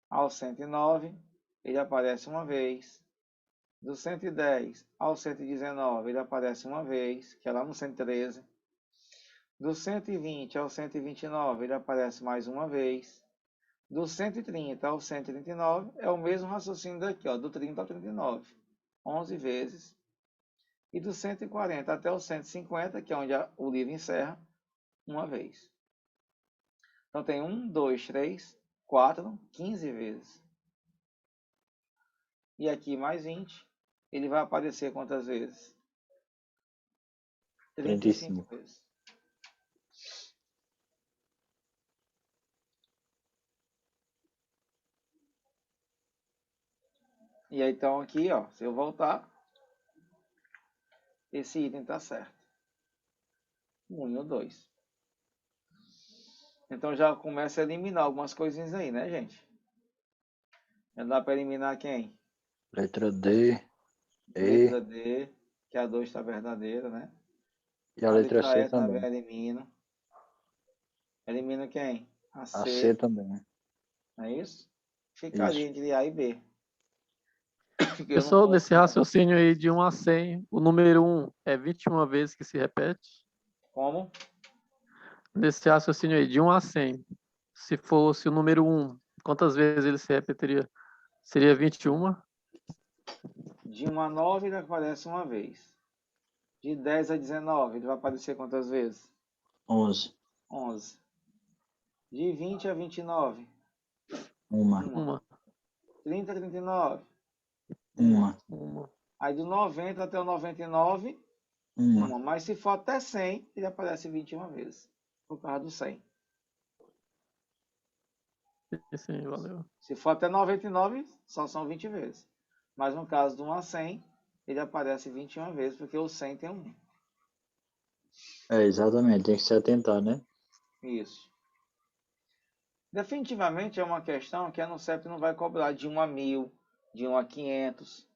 A: ao 109, ele aparece uma vez. Do 110 ao 119, ele aparece uma vez, que é lá no 113. Do 120 ao 129, ele aparece mais uma vez. Do 130 ao 139, é o mesmo raciocínio daqui, ó, do 30 ao 39. 11 vezes. E do 140 até o 150, que é onde o livro encerra, uma vez. Então tem 1, 2, 3, 4, 15 vezes. E aqui mais 20, ele vai aparecer quantas vezes? 35 vezes. E aí, então, aqui, ó, se eu voltar, esse item está certo. 1 e o 2. Então, já começa a eliminar algumas coisinhas aí, né, gente? Já dá para eliminar quem?
H: Letra D, E.
A: Letra D, que a 2 está verdadeira, né?
H: E a letra C
A: E
H: também.
A: também elimino. Elimina quem? A
H: A
A: C,
H: C também.
A: não é isso? Ficaria
H: Isso.
A: entre A e B. Porque eu não
I: Pessoal,
A: posso.
I: nesse raciocínio aí de 1 a 100, o número 1 é 21 vezes que se repete.
A: Como?
I: Nesse raciocínio aí de 1 a 100, se fosse o número 1, quantas vezes ele se repetiria? Seria 21.
A: De 1 a 9 ele aparece uma vez. De 10 a 19 ele vai aparecer quantas vezes?
H: 11.
A: 11. De 20 a 29,
H: Uma.
I: Uma.
A: 30 a 39,
H: Uma.
I: Uma.
A: aí do 90 até o 99,
H: Uma.
A: uma. Mas se for até 100, ele aparece 21 vezes, por causa do 100.
I: Sim, valeu.
A: Se for até 99, só são 20 vezes. Mas no caso do 1 a 100, ele aparece 21 vezes, porque o 100 tem um.
H: É, exatamente. Tem que se atentar, né?
A: Isso. Definitivamente é uma questão que a NUCEP não vai cobrar de 1 a 1000, de 1 a 500.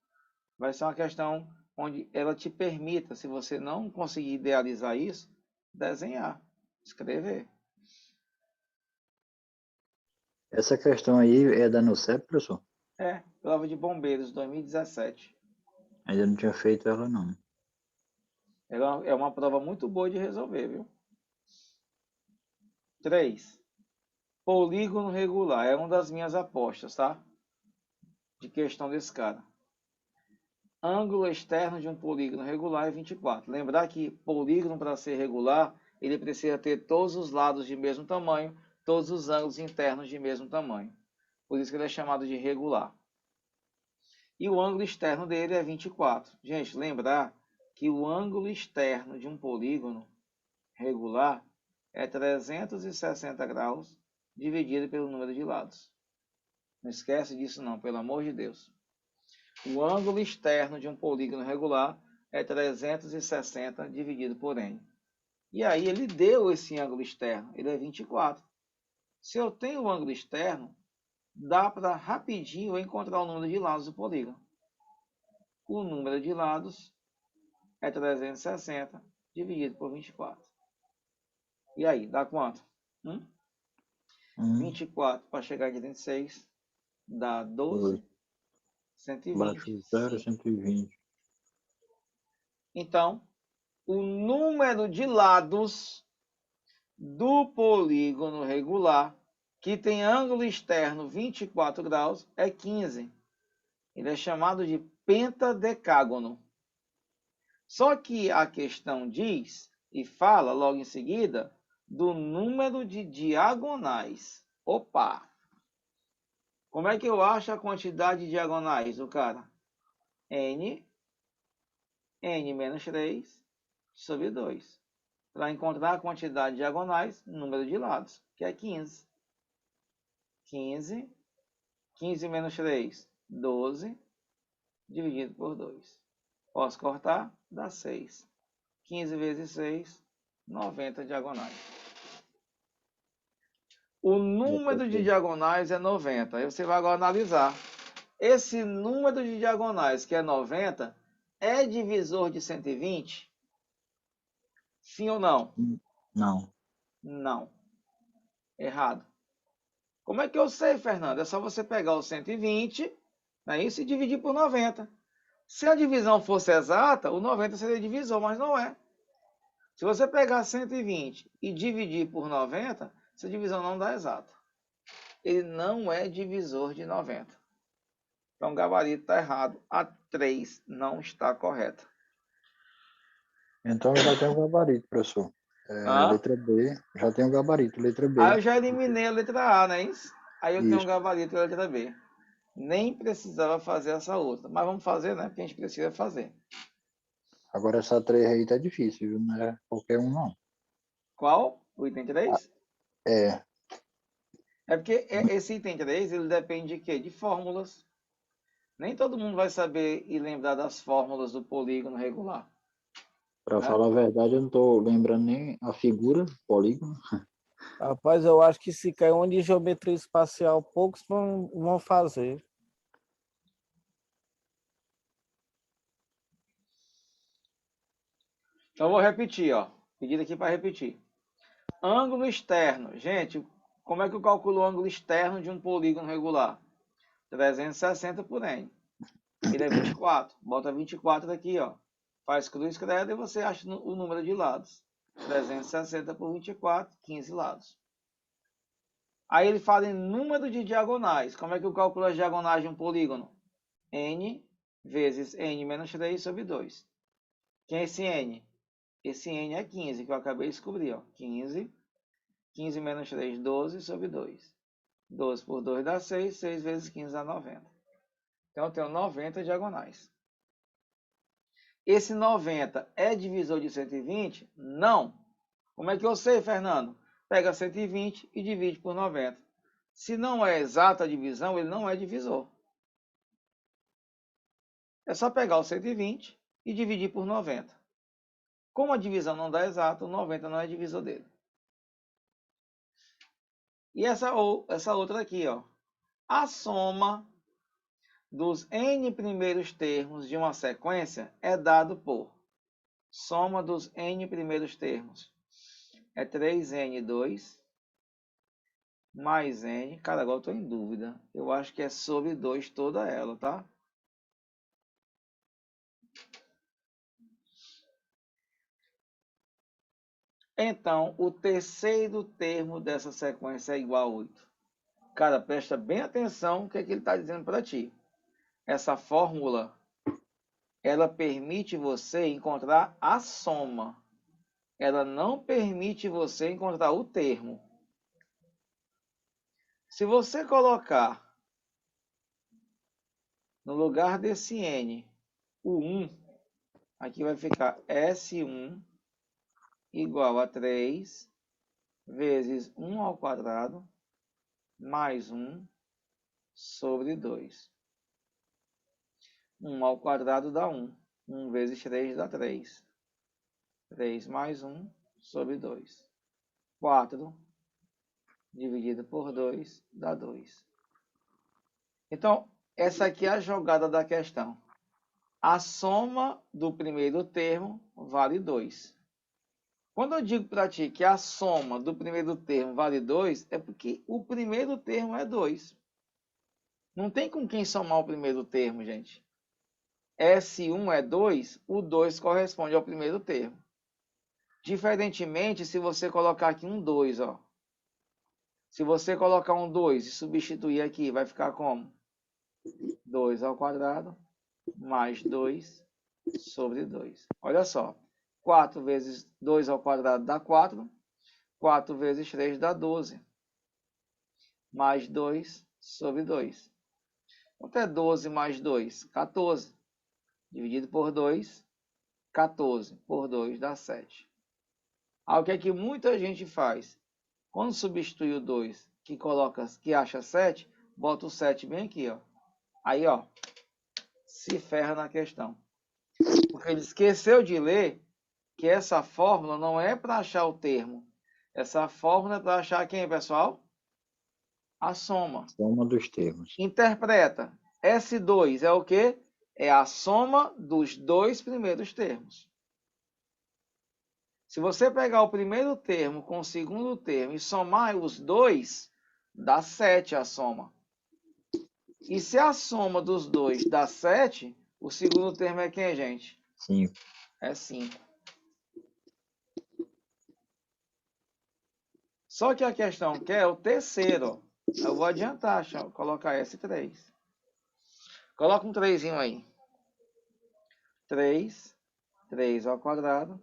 A: Vai ser uma questão onde ela te permita, se você não conseguir idealizar isso, desenhar, escrever.
H: Essa questão aí é da NUCEP, professor?
A: É, prova de bombeiros 2017.
H: Ainda não tinha feito ela, não.
A: Ela é uma prova muito boa de resolver, viu? 3. Polígono regular. É uma das minhas apostas, tá? De questão desse cara. Ângulo externo de um polígono regular é 24. Lembrar que polígono, para ser regular, ele precisa ter todos os lados de mesmo tamanho, todos os ângulos internos de mesmo tamanho. Por isso que ele é chamado de regular. E o ângulo externo dele é 24. Gente, lembrar que o ângulo externo de um polígono regular é 360 graus dividido pelo número de lados. Não esquece disso não, pelo amor de Deus. O ângulo externo de um polígono regular é 360 dividido por n. E aí ele deu esse ângulo externo, ele é 24. Se eu tenho o ângulo externo, dá para rapidinho eu encontrar o número de lados do polígono. O número de lados é 360 dividido por 24. E aí, dá quanto? 24 para chegar em 36 dá 12,
H: Baixo
A: 120.
H: 0, 120.
A: Então, o número de lados do polígono regular, que tem ângulo externo 24 graus, é 15. Ele é chamado de pentadecágono. Só que a questão diz, e fala logo em seguida, do número de diagonais. Opa! Como é que eu acho a quantidade de diagonais do cara? N menos 3 sobre 2. Para encontrar a quantidade de diagonais, número de lados, que é 15. 15 menos 3, 12, dividido por 2. Posso cortar? Dá 6. 15 vezes 6, 90 diagonais. O número de diagonais é 90. Aí você vai agora analisar. Esse número de diagonais, que é 90, é divisor de 120? Sim ou não?
H: Não.
A: Não. Errado. Como é que eu sei, Fernando? É só você pegar o 120, né, isso, e dividir por 90. Se a divisão fosse exata, o 90 seria divisor, mas não é. Se você pegar 120 e dividir por 90, essa divisão não dá exata. Ele não é divisor de 90. Então o gabarito está errado. A 3 não está correta.
H: Então já tem um gabarito, professor. Letra B. Já tem um gabarito, letra B.
A: Aí eu já eliminei a letra A, não é isso? Aí eu tenho um
H: Isso.
A: gabarito da letra B. Nem precisava fazer essa outra. Mas vamos fazer, né? Porque a gente precisa fazer.
H: Agora essa 3 aí tá difícil, viu? Não é qualquer um, não.
A: Qual? O item 3?
H: É.
A: É porque esse item 3, ele depende de quê? De fórmulas. Nem todo mundo vai saber e lembrar das fórmulas do polígono regular.
H: Para falar a verdade, eu não tô lembrando nem a figura, polígono.
C: Rapaz, eu acho que se cair uma de geometria espacial, poucos vão fazer.
A: Então eu vou repetir, ó. Pedido aqui para repetir. Ângulo externo. Gente, como é que eu calculo o ângulo externo de um polígono regular? 360 por N. Ele é 24. Bota 24 aqui, ó. Faz cruz credo e você acha o número de lados. 360 por 24, 15 lados. Aí ele fala em número de diagonais. Como é que eu calculo as diagonais de um polígono? N vezes N menos 3 sobre 2. Quem é esse N? Esse N é 15, que eu acabei de descobrir. Ó. 15. 15 menos 3, 12 sobre 2. 12 por 2 dá 6. 6 vezes 15 dá 90. Então eu tenho 90 diagonais. Esse 90 é divisor de 120? Não. Como é que eu sei, Fernando? Pega 120 e divide por 90. Se não é exata a divisão, ele não é divisor. É só pegar o 120 e dividir por 90. Como a divisão não dá exato, o 90 não é divisor dele. E essa outra aqui, ó. A soma dos n primeiros termos de uma sequência é dado por soma dos n primeiros termos. É 3n2 mais n. Cara, agora eu estou em dúvida. Eu acho que é sobre 2 toda ela, tá? Então, o terceiro termo dessa sequência é igual a 8. Cara, presta bem atenção no que ele está dizendo para ti. Essa fórmula, ela permite você encontrar a soma. Ela não permite você encontrar o termo. Se você colocar no lugar desse n o 1, aqui vai ficar S1 igual a 3 vezes 1 ao quadrado mais 1 sobre 2. 1 ao quadrado dá 1. 1 vezes 3 dá 3. 3 mais 1 sobre 2. 4 dividido por 2 dá 2. Então, essa aqui é a jogada da questão. A soma do primeiro termo vale 2. Quando eu digo para ti que a soma do primeiro termo vale 2, é porque o primeiro termo é 2. Não tem com quem somar o primeiro termo, gente. S1 é 2, o 2 corresponde ao primeiro termo. Diferentemente, se você colocar aqui um 2, ó. Se você colocar um 2 e substituir aqui, vai ficar como? 2 ao quadrado mais 2 sobre 2. Olha só. 4 vezes 2 ao quadrado dá 4. 4 vezes 3 dá 12. Mais 2 sobre 2. Quanto é 12 mais 2? 14. Dividido por 2, 14 por 2 dá 7. Aí o que é que muita gente faz? Quando substitui o 2, que acha 7, bota o 7 bem aqui, ó. Aí, ó, se ferra na questão. Porque ele esqueceu de ler que essa fórmula não é para achar o termo. Essa fórmula é para achar quem, pessoal? A soma.
H: Soma dos termos.
A: Interpreta. S2 é o quê? É a soma dos dois primeiros termos. Se você pegar o primeiro termo com o segundo termo e somar os dois, dá 7 a soma. E se a soma dos dois dá 7, o segundo termo é quem, gente?
H: 5.
A: É 5. Só que a questão que é o terceiro. Eu vou adiantar, colocar S3. Coloca um 3 aí. 3 ao quadrado,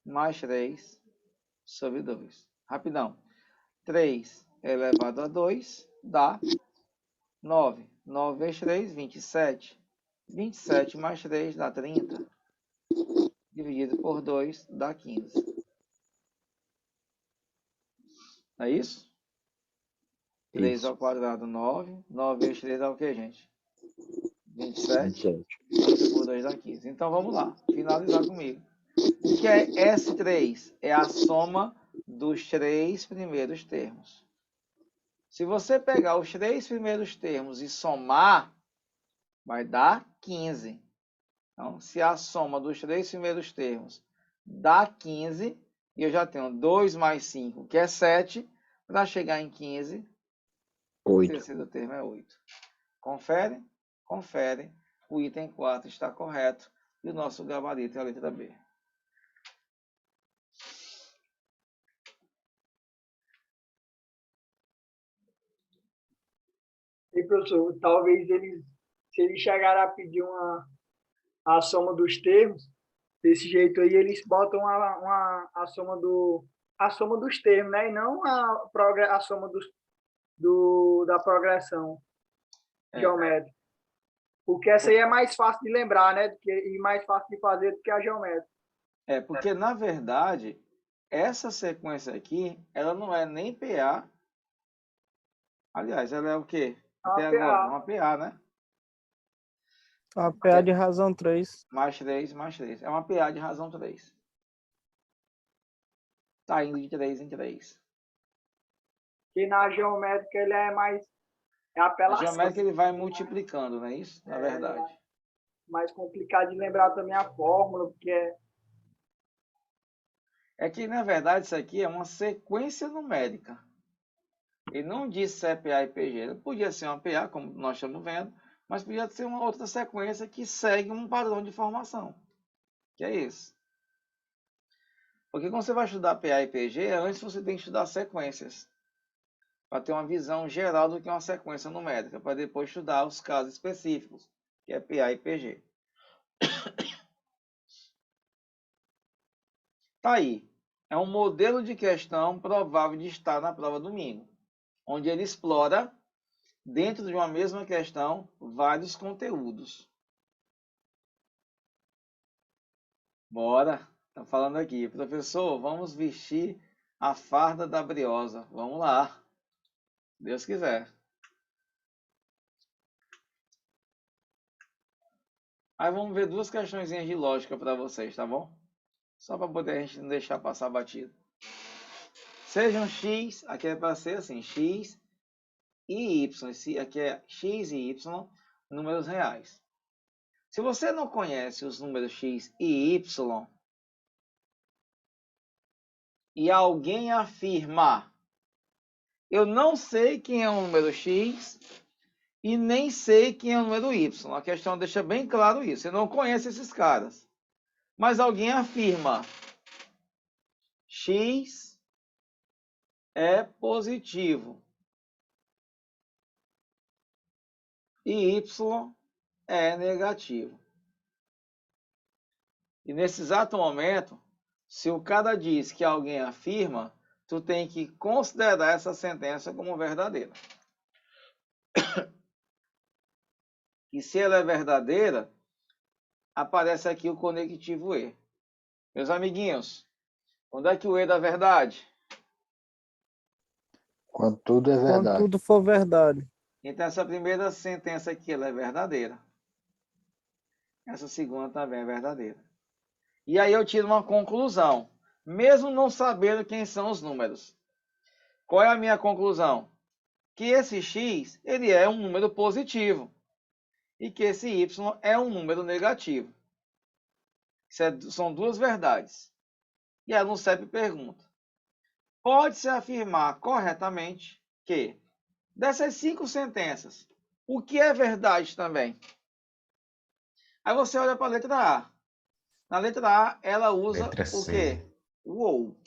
A: mais 3 sobre 2. Rapidão. 3 elevado a 2 dá 9. 9 vezes 3, 27. 27 mais 3 dá 30. Dividido por 2 dá 15. É isso? 3
H: Isso.
A: ao quadrado, 9. 9 vezes 3 dá o que, gente? 27.
H: 27.
A: Dividido por 2 dá 15. Então, vamos lá. Finalizar comigo. O que é S3? É a soma dos 3 primeiros termos. Se você pegar os 3 primeiros termos e somar, vai dar 15. Então, se a soma dos 3 primeiros termos dá 15, E eu já tenho 2 mais 5, que é 7. Para chegar em 15, o
H: 8.
A: terceiro termo é 8. Confere? Confere. O item 4 está correto. E o nosso gabarito é a letra B.
D: E, professor, talvez se eles chegarem a pedir a soma dos termos, desse jeito aí, eles botam a soma dos termos, né? E não a soma da progressão geométrica. Porque essa aí é mais fácil de lembrar, né? E mais fácil de fazer do que a geométrica.
A: Porque, na verdade, essa sequência aqui, ela não é nem PA. Aliás, ela é o quê? Até agora, uma PA, né?
C: A PA de razão 3.
A: Mais 3, mais 3. É uma PA de razão 3. Está indo de 3 em 3.
D: E na geométrica ele é mais... É
A: Na
D: apelação.
A: geométrica ele vai multiplicando, não é isso? Na verdade.
D: Mais complicado de lembrar também a fórmula, porque
A: É que, na verdade, isso aqui é uma sequência numérica. Ele não diz se é PA e PG. Ele podia ser uma PA, como nós estamos vendo, mas podia ser uma outra sequência que segue um padrão de formação. Que é isso. Porque quando você vai estudar PA e PG, antes você tem que estudar sequências. Para ter uma visão geral do que é uma sequência numérica. Para depois estudar os casos específicos, que é PA e PG. Tá aí. É um modelo de questão provável de estar na prova domingo, onde ele explora, dentro de uma mesma questão, vários conteúdos. Bora! Tá falando aqui, professor, vamos vestir a farda da briosa. Vamos lá. Deus quiser. Aí vamos ver 2 questõezinhas de lógica para vocês, tá bom? Só para poder a gente não deixar passar batido. Sejam x, aqui é para ser assim, x e y. Aqui é x e y, números reais. Se você não conhece os números x e y, e alguém afirma, eu não sei quem é o número x e nem sei quem é o número y. A questão deixa bem claro isso. Você não conhece esses caras. Mas alguém afirma, x é positivo e y é negativo. E nesse exato momento, se o cara diz que alguém afirma, tu tem que considerar essa sentença como verdadeira. E se ela é verdadeira, aparece aqui o conectivo E. Meus amiguinhos, onde é que o E da verdade?
H: Quando tudo é
C: Quando
H: verdade.
C: tudo for verdade.
A: Então essa primeira sentença aqui ela é verdadeira. Essa segunda também é verdadeira. E aí eu tiro uma conclusão, mesmo não sabendo quem são os números. Qual é a minha conclusão? Que esse x ele é um número positivo e que esse y é um número negativo. São 2 verdades. E a NUCEP pergunta: pode-se afirmar corretamente que, dessas 5 sentenças, o que é verdade também? Aí você olha para a letra A. Na letra A, ela usa
E: Letra
A: o
E: C.
A: quê? O ou.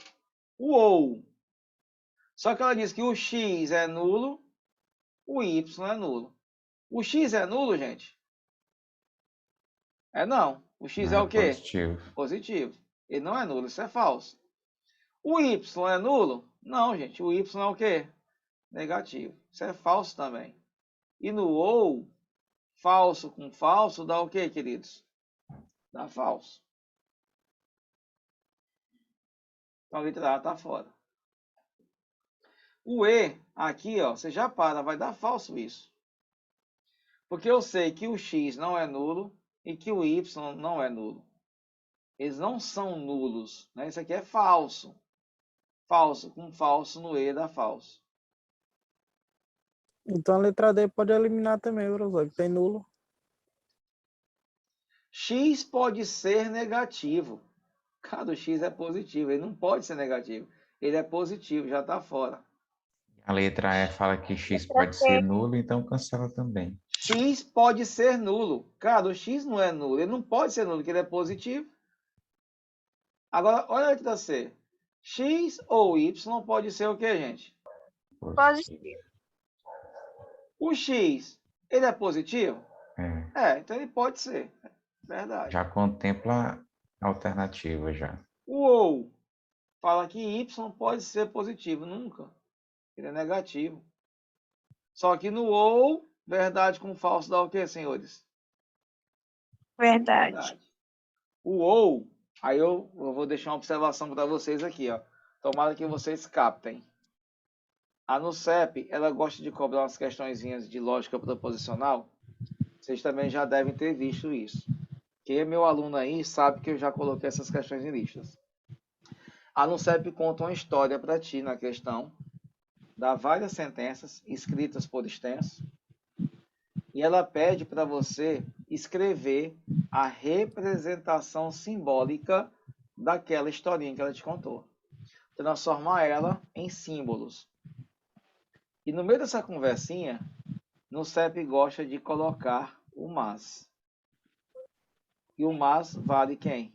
A: O ou. Só que ela diz que o x é nulo, o y é nulo. O x é nulo, gente? É não. O x é
E: Não
A: o
E: é
A: quê?
E: positivo.
A: Positivo. Ele não é nulo, isso é falso. O y é nulo? Não, gente. O y é o quê? Negativo. Isso é falso também. E no ou, falso com falso dá o quê, queridos? Dá falso. Então a letra A está fora. O E, aqui, ó, você já para, vai dar falso isso. Porque eu sei que o x não é nulo e que o y não é nulo. Eles não são nulos, né? Isso aqui é falso. Falso com falso no E dá falso.
C: Então a letra D pode eliminar também, professor, que tem nulo.
A: X pode ser negativo. Cara, o X é positivo, ele não pode ser negativo. Ele é positivo, já está fora.
E: A letra E fala que X pode ser nulo, então cancela também.
A: X pode ser nulo. Cara, o X não é nulo. Ele não pode ser nulo, porque ele é positivo. Agora, olha a letra C. X ou Y pode ser o que, gente?
E: Positivo.
A: O X, ele é positivo?
E: É,
A: então ele pode ser. Verdade.
E: já contempla a alternativa já.
A: O OU fala que Y pode ser positivo. Nunca. Ele é negativo. Só que no OU, verdade com falso dá o quê, senhores?
J: Verdade.
A: O OU, aí eu vou deixar uma observação para vocês aqui, ó. Tomara que vocês captem. A NUCEP, ela gosta de cobrar umas questõezinhas de lógica proposicional. Vocês também já devem ter visto isso. Quem é meu aluno aí sabe que eu já coloquei essas questões em listas. A NUCEP conta uma história para ti na questão, dá várias sentenças escritas por extenso, e ela pede para você escrever a representação simbólica daquela historinha que ela te contou. Transformar ela em símbolos. E no meio dessa conversinha, NUCEP gosta de colocar o mas. E o mas vale quem?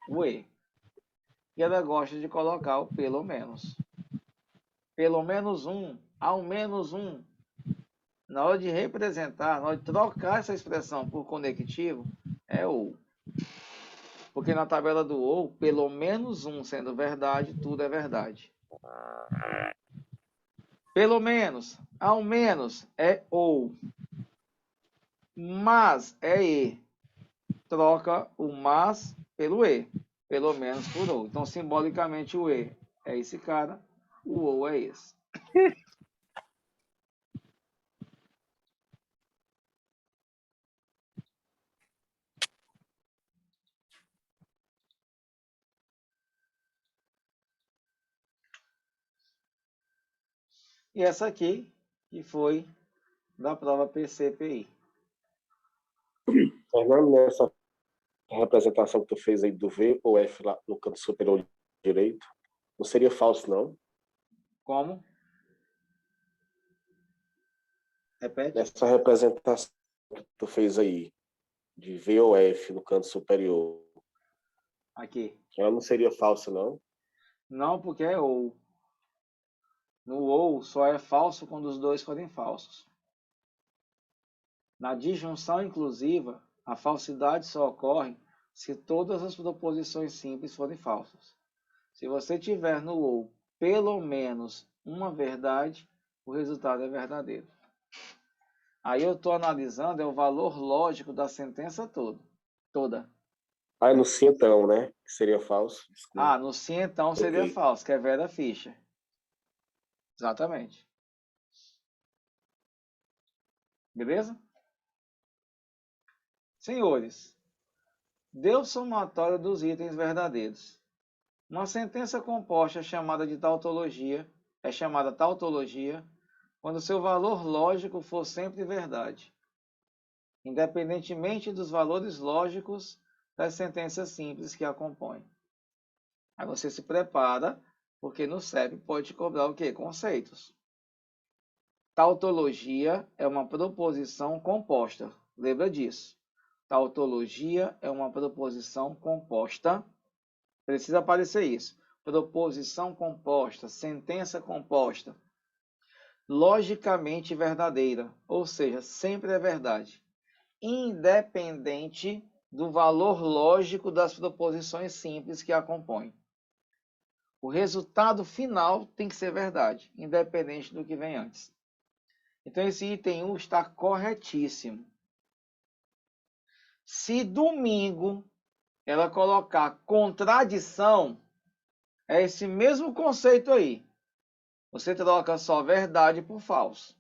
A: O E. E ela gosta de colocar o pelo menos. Pelo menos um, ao menos um. Na hora de representar, na hora de trocar essa expressão por conectivo, é ou. Porque na tabela do ou, pelo menos um sendo verdade, tudo é verdade. Pelo menos, ao menos é ou. Mas é e. Troca o mas pelo e. Pelo menos por ou. Então, simbolicamente, o e é esse cara, o ou é esse. E essa aqui, que foi da prova PCPI.
G: Fernando, nessa representação que tu fez aí do V ou F lá no canto superior direito, não seria falso, não?
A: Como? Repete.
G: Nessa representação que tu fez aí, de V ou F no canto superior,
A: Aqui.
G: ela não seria falsa, não?
A: Não, porque é ou. No ou só é falso quando os dois forem falsos. Na disjunção inclusiva, a falsidade só ocorre se todas as proposições simples forem falsas. Se você tiver no ou pelo menos uma verdade, o resultado é verdadeiro. Aí eu estou analisando o valor lógico da sentença toda.
G: Ah, é no sim então, né? Que seria falso. Desculpa.
A: No sim então seria falso, que é Vera Fischer. Exatamente. Beleza? Senhores, deu somatório dos itens verdadeiros. Uma sentença composta chamada de tautologia é chamada tautologia quando seu valor lógico for sempre verdade, independentemente dos valores lógicos das sentenças simples que a compõem. Aí você se prepara, porque no CEP pode te cobrar o quê? Conceitos. Tautologia é uma proposição composta. Lembra disso. Tautologia é uma proposição composta. Precisa aparecer isso. Proposição composta, sentença composta. Logicamente verdadeira, ou seja, sempre é verdade. Independente do valor lógico das proposições simples que a compõem. O resultado final tem que ser verdade, independente do que vem antes. Então, esse item 1 está corretíssimo. Se domingo ela colocar contradição, é esse mesmo conceito aí. Você troca só verdade por falso.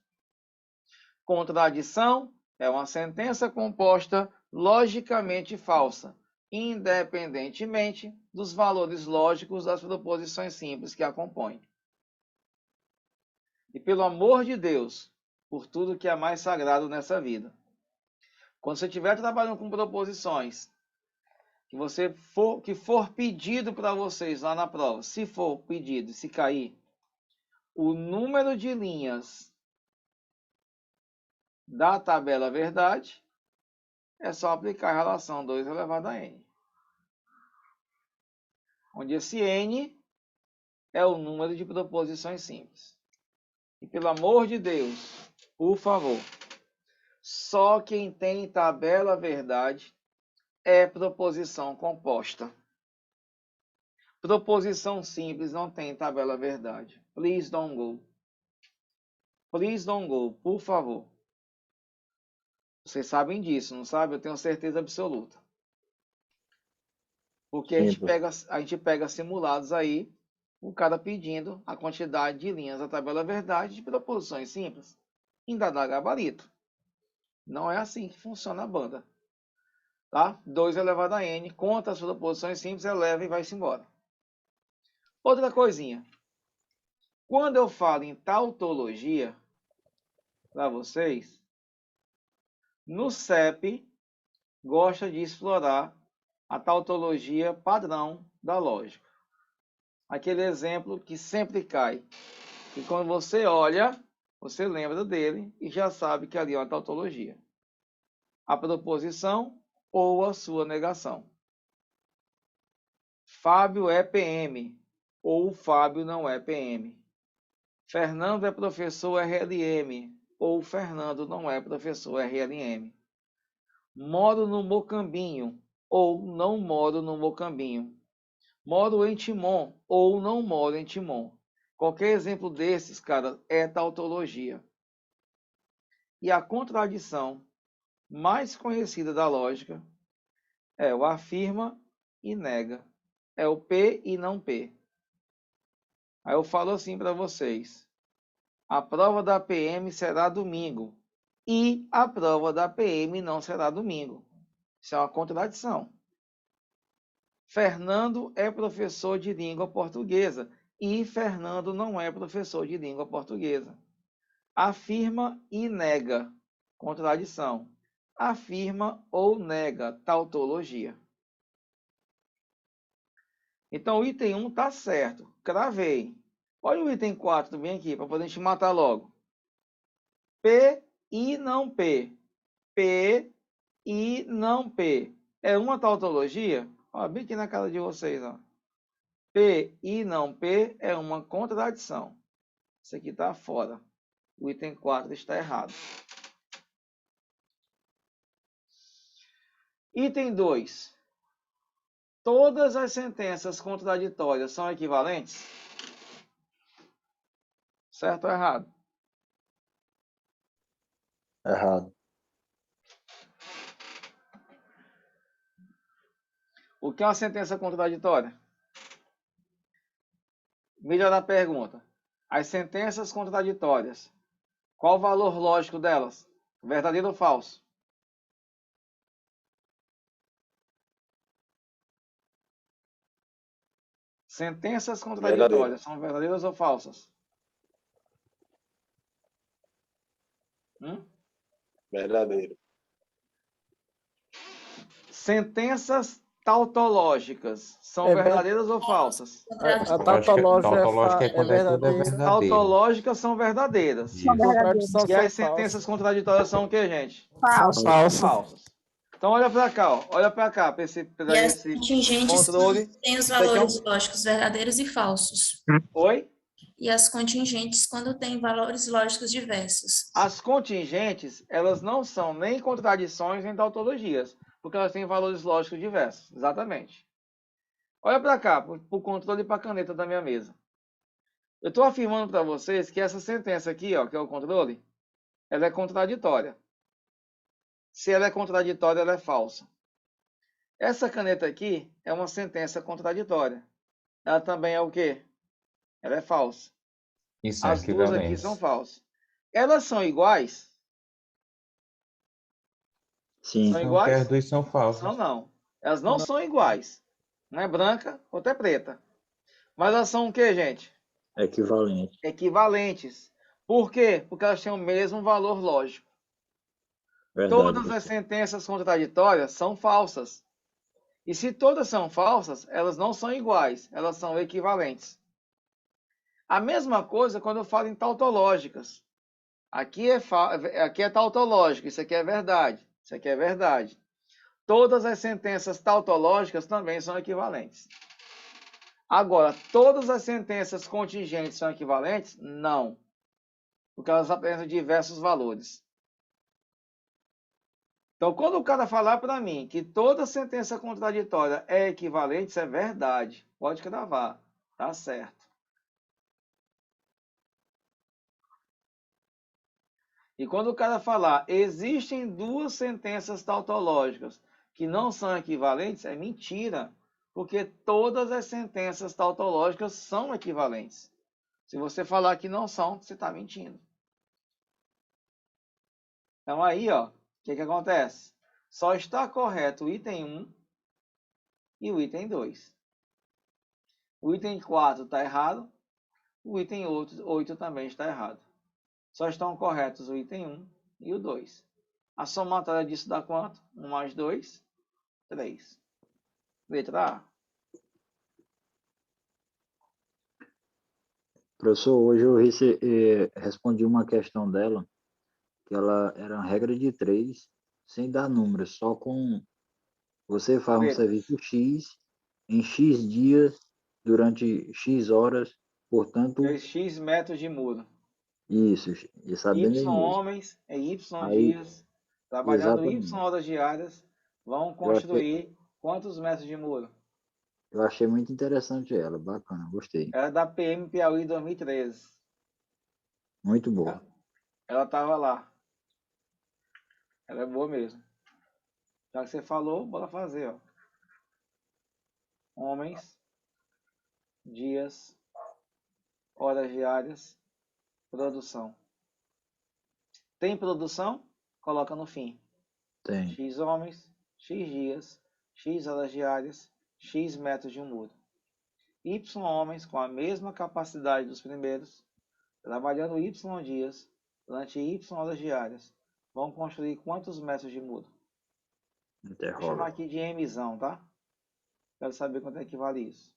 A: Contradição é uma sentença composta logicamente falsa, independentemente dos valores lógicos das proposições simples que a compõem. E pelo amor de Deus, por tudo que é mais sagrado nessa vida, quando você estiver trabalhando com proposições que for pedido para vocês lá na prova, se for pedido, se cair, o número de linhas da tabela verdade, é só aplicar a relação 2 elevado a n. Onde esse n é o número de proposições simples. E pelo amor de Deus, por favor, só quem tem tabela verdade é proposição composta. Proposição simples não tem tabela verdade. Please don't go. Please don't go, por favor. Vocês sabem disso, não sabem? Eu tenho certeza absoluta. Porque a gente pega simulados aí, o cara pedindo a quantidade de linhas da tabela verdade de proposições simples. Ainda dá gabarito. Não é assim que funciona a banda. Tá? 2 elevado a n, conta as proposições simples, eleva e vai-se embora. Outra coisinha. Quando eu falo em tautologia, para vocês, no CEP, gosta de explorar a tautologia padrão da lógica. Aquele exemplo que sempre cai. E quando você olha, você lembra dele e já sabe que ali é uma tautologia. A proposição ou a sua negação. Fábio é PM ou Fábio não é PM. Fernando é professor RLM ou Fernando não é professor RLM. Moro no Mocambinho ou não moro no Mocambinho. Moro em Timon ou não moro em Timon. Qualquer exemplo desses, cara, é tautologia. E a contradição mais conhecida da lógica é o afirma e nega. É o P e não P. Aí eu falo assim para vocês. A prova da PM será domingo. E a prova da PM não será domingo. Isso é uma contradição. Fernando é professor de língua portuguesa. E Fernando não é professor de língua portuguesa. Afirma e nega. Contradição. Afirma ou nega. Tautologia. Então, o item 1 está certo. Cravei. Olha o item 4 também aqui, para poder a gente matar logo. P e não P. P e não P. É uma tautologia? Ó, bem aqui na cara de vocês. Ó. P e não P é uma contradição. Isso aqui está fora. O item 4 está errado. Item 2. Todas as sentenças contraditórias são equivalentes? Certo ou errado?
H: Errado.
A: O que é uma sentença contraditória? Melhor a pergunta. As sentenças contraditórias, qual o valor lógico delas? Verdadeiro ou falso? Sentenças contraditórias são verdadeiras ou falsas?
G: Verdadeiro.
A: Sentenças tautológicas são verdadeiras ou falsas?
C: A tautológica
E: é quando é tudo é verdadeiro.
A: Tautológicas são verdadeiras.
C: Contradição
A: E as
C: são
A: sentenças contraditórias são o que, gente?
C: falsas.
A: Então olha para cá, ó. Olha para cá, para esse
J: E as contingentes
A: controle.
J: têm os valores lógicos verdadeiros e falsos.
A: Oi?
J: E as contingentes quando têm valores lógicos diversos.
A: As contingentes, elas não são nem contradições nem tautologias, porque elas têm valores lógicos diversos. Exatamente. Olha para cá, para o controle e para a caneta da minha mesa. Eu estou afirmando para vocês que essa sentença aqui, ó, que é o controle, ela é contraditória. Se ela é contraditória, ela é falsa. Essa caneta aqui é uma sentença contraditória. Ela também é o quê? Ela é falsa.
E: Isso
A: As
E: é
A: duas aqui
E: equivalente.
A: são falsas. Elas são iguais?
H: Sim.
A: São
E: Não,
A: iguais?
E: porque as duas são falsas.
A: São não. Elas não são iguais. Uma é branca, outra é preta. Mas elas são o quê, gente?
H: Equivalente.
A: Equivalentes. Por quê? Porque elas têm o mesmo valor lógico.
H: Verdade.
A: Todas as sentenças contraditórias são falsas. E se todas são falsas, elas não são iguais, elas são equivalentes. A mesma coisa quando eu falo em tautológicas. Aqui é tautológica, isso aqui é verdade, isso aqui é verdade. Todas as sentenças tautológicas também são equivalentes. Agora, todas as sentenças contingentes são equivalentes? Não. Porque elas apresentam diversos valores. Então, quando o cara falar para mim que toda sentença contraditória é equivalente, isso é verdade. Pode cravar. Tá certo. E quando o cara falar, existem duas sentenças tautológicas que não são equivalentes, é mentira. Porque todas as sentenças tautológicas são equivalentes. Se você falar que não são, você está mentindo. Então aí, ó, o que acontece? Só está correto o item 1 e o item 2. O item 4 está errado, o item 8 também está errado. Só estão corretos o item 1 e o 2. A somatória disso dá quanto? 1 mais 2, 3. Letra A.
H: Professor, hoje eu respondi uma questão dela, que ela era uma regra de 3, sem dar números, só com você faz um serviço X em X dias, durante X horas, portanto...
A: X metros de muro.
H: Isso, e sabendo
A: Y
H: mesmo.
A: homens em Y
H: Aí,
A: dias, trabalhando
H: exatamente.
A: Y horas diárias, vão construir quantos metros de muro?
H: Eu achei muito interessante ela, bacana, gostei.
A: Ela é da PM Piauí 2013.
H: Muito boa.
A: Ela estava lá. Ela é boa mesmo. Já que você falou, bora fazer, ó. Homens, dias, horas diárias, produção. Tem produção? Coloca no fim.
H: Tem.
A: X homens, X dias, X horas diárias, X metros de um muro. Y homens com a mesma capacidade dos primeiros, trabalhando Y dias, durante Y horas diárias, vão construir quantos metros de muro? Vou chamar aqui de Mzão, tá? Quero saber quanto é que vale isso.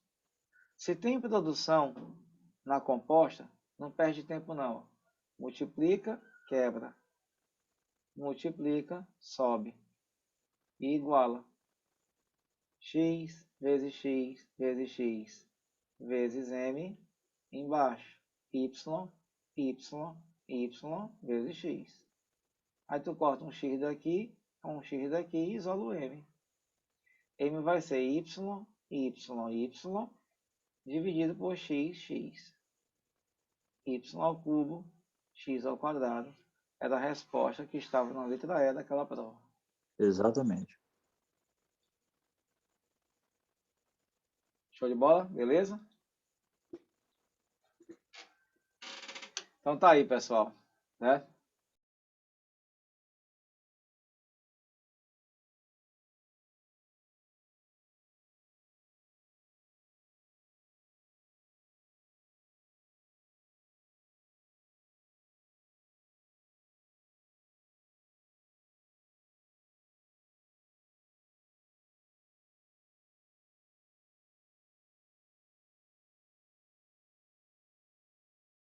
A: Se tem produção na composta, não perde tempo não. Multiplica, quebra. Multiplica, sobe. E iguala. X vezes X vezes X vezes M embaixo. Y, Y, Y vezes X. Aí tu corta um X daqui e isola o M. M vai ser Y, Y, Y, dividido por X, X. Y ao cubo, X ao quadrado, era a resposta que estava na letra E daquela prova.
H: Exatamente.
A: Show de bola? Beleza? Então tá aí, pessoal, né?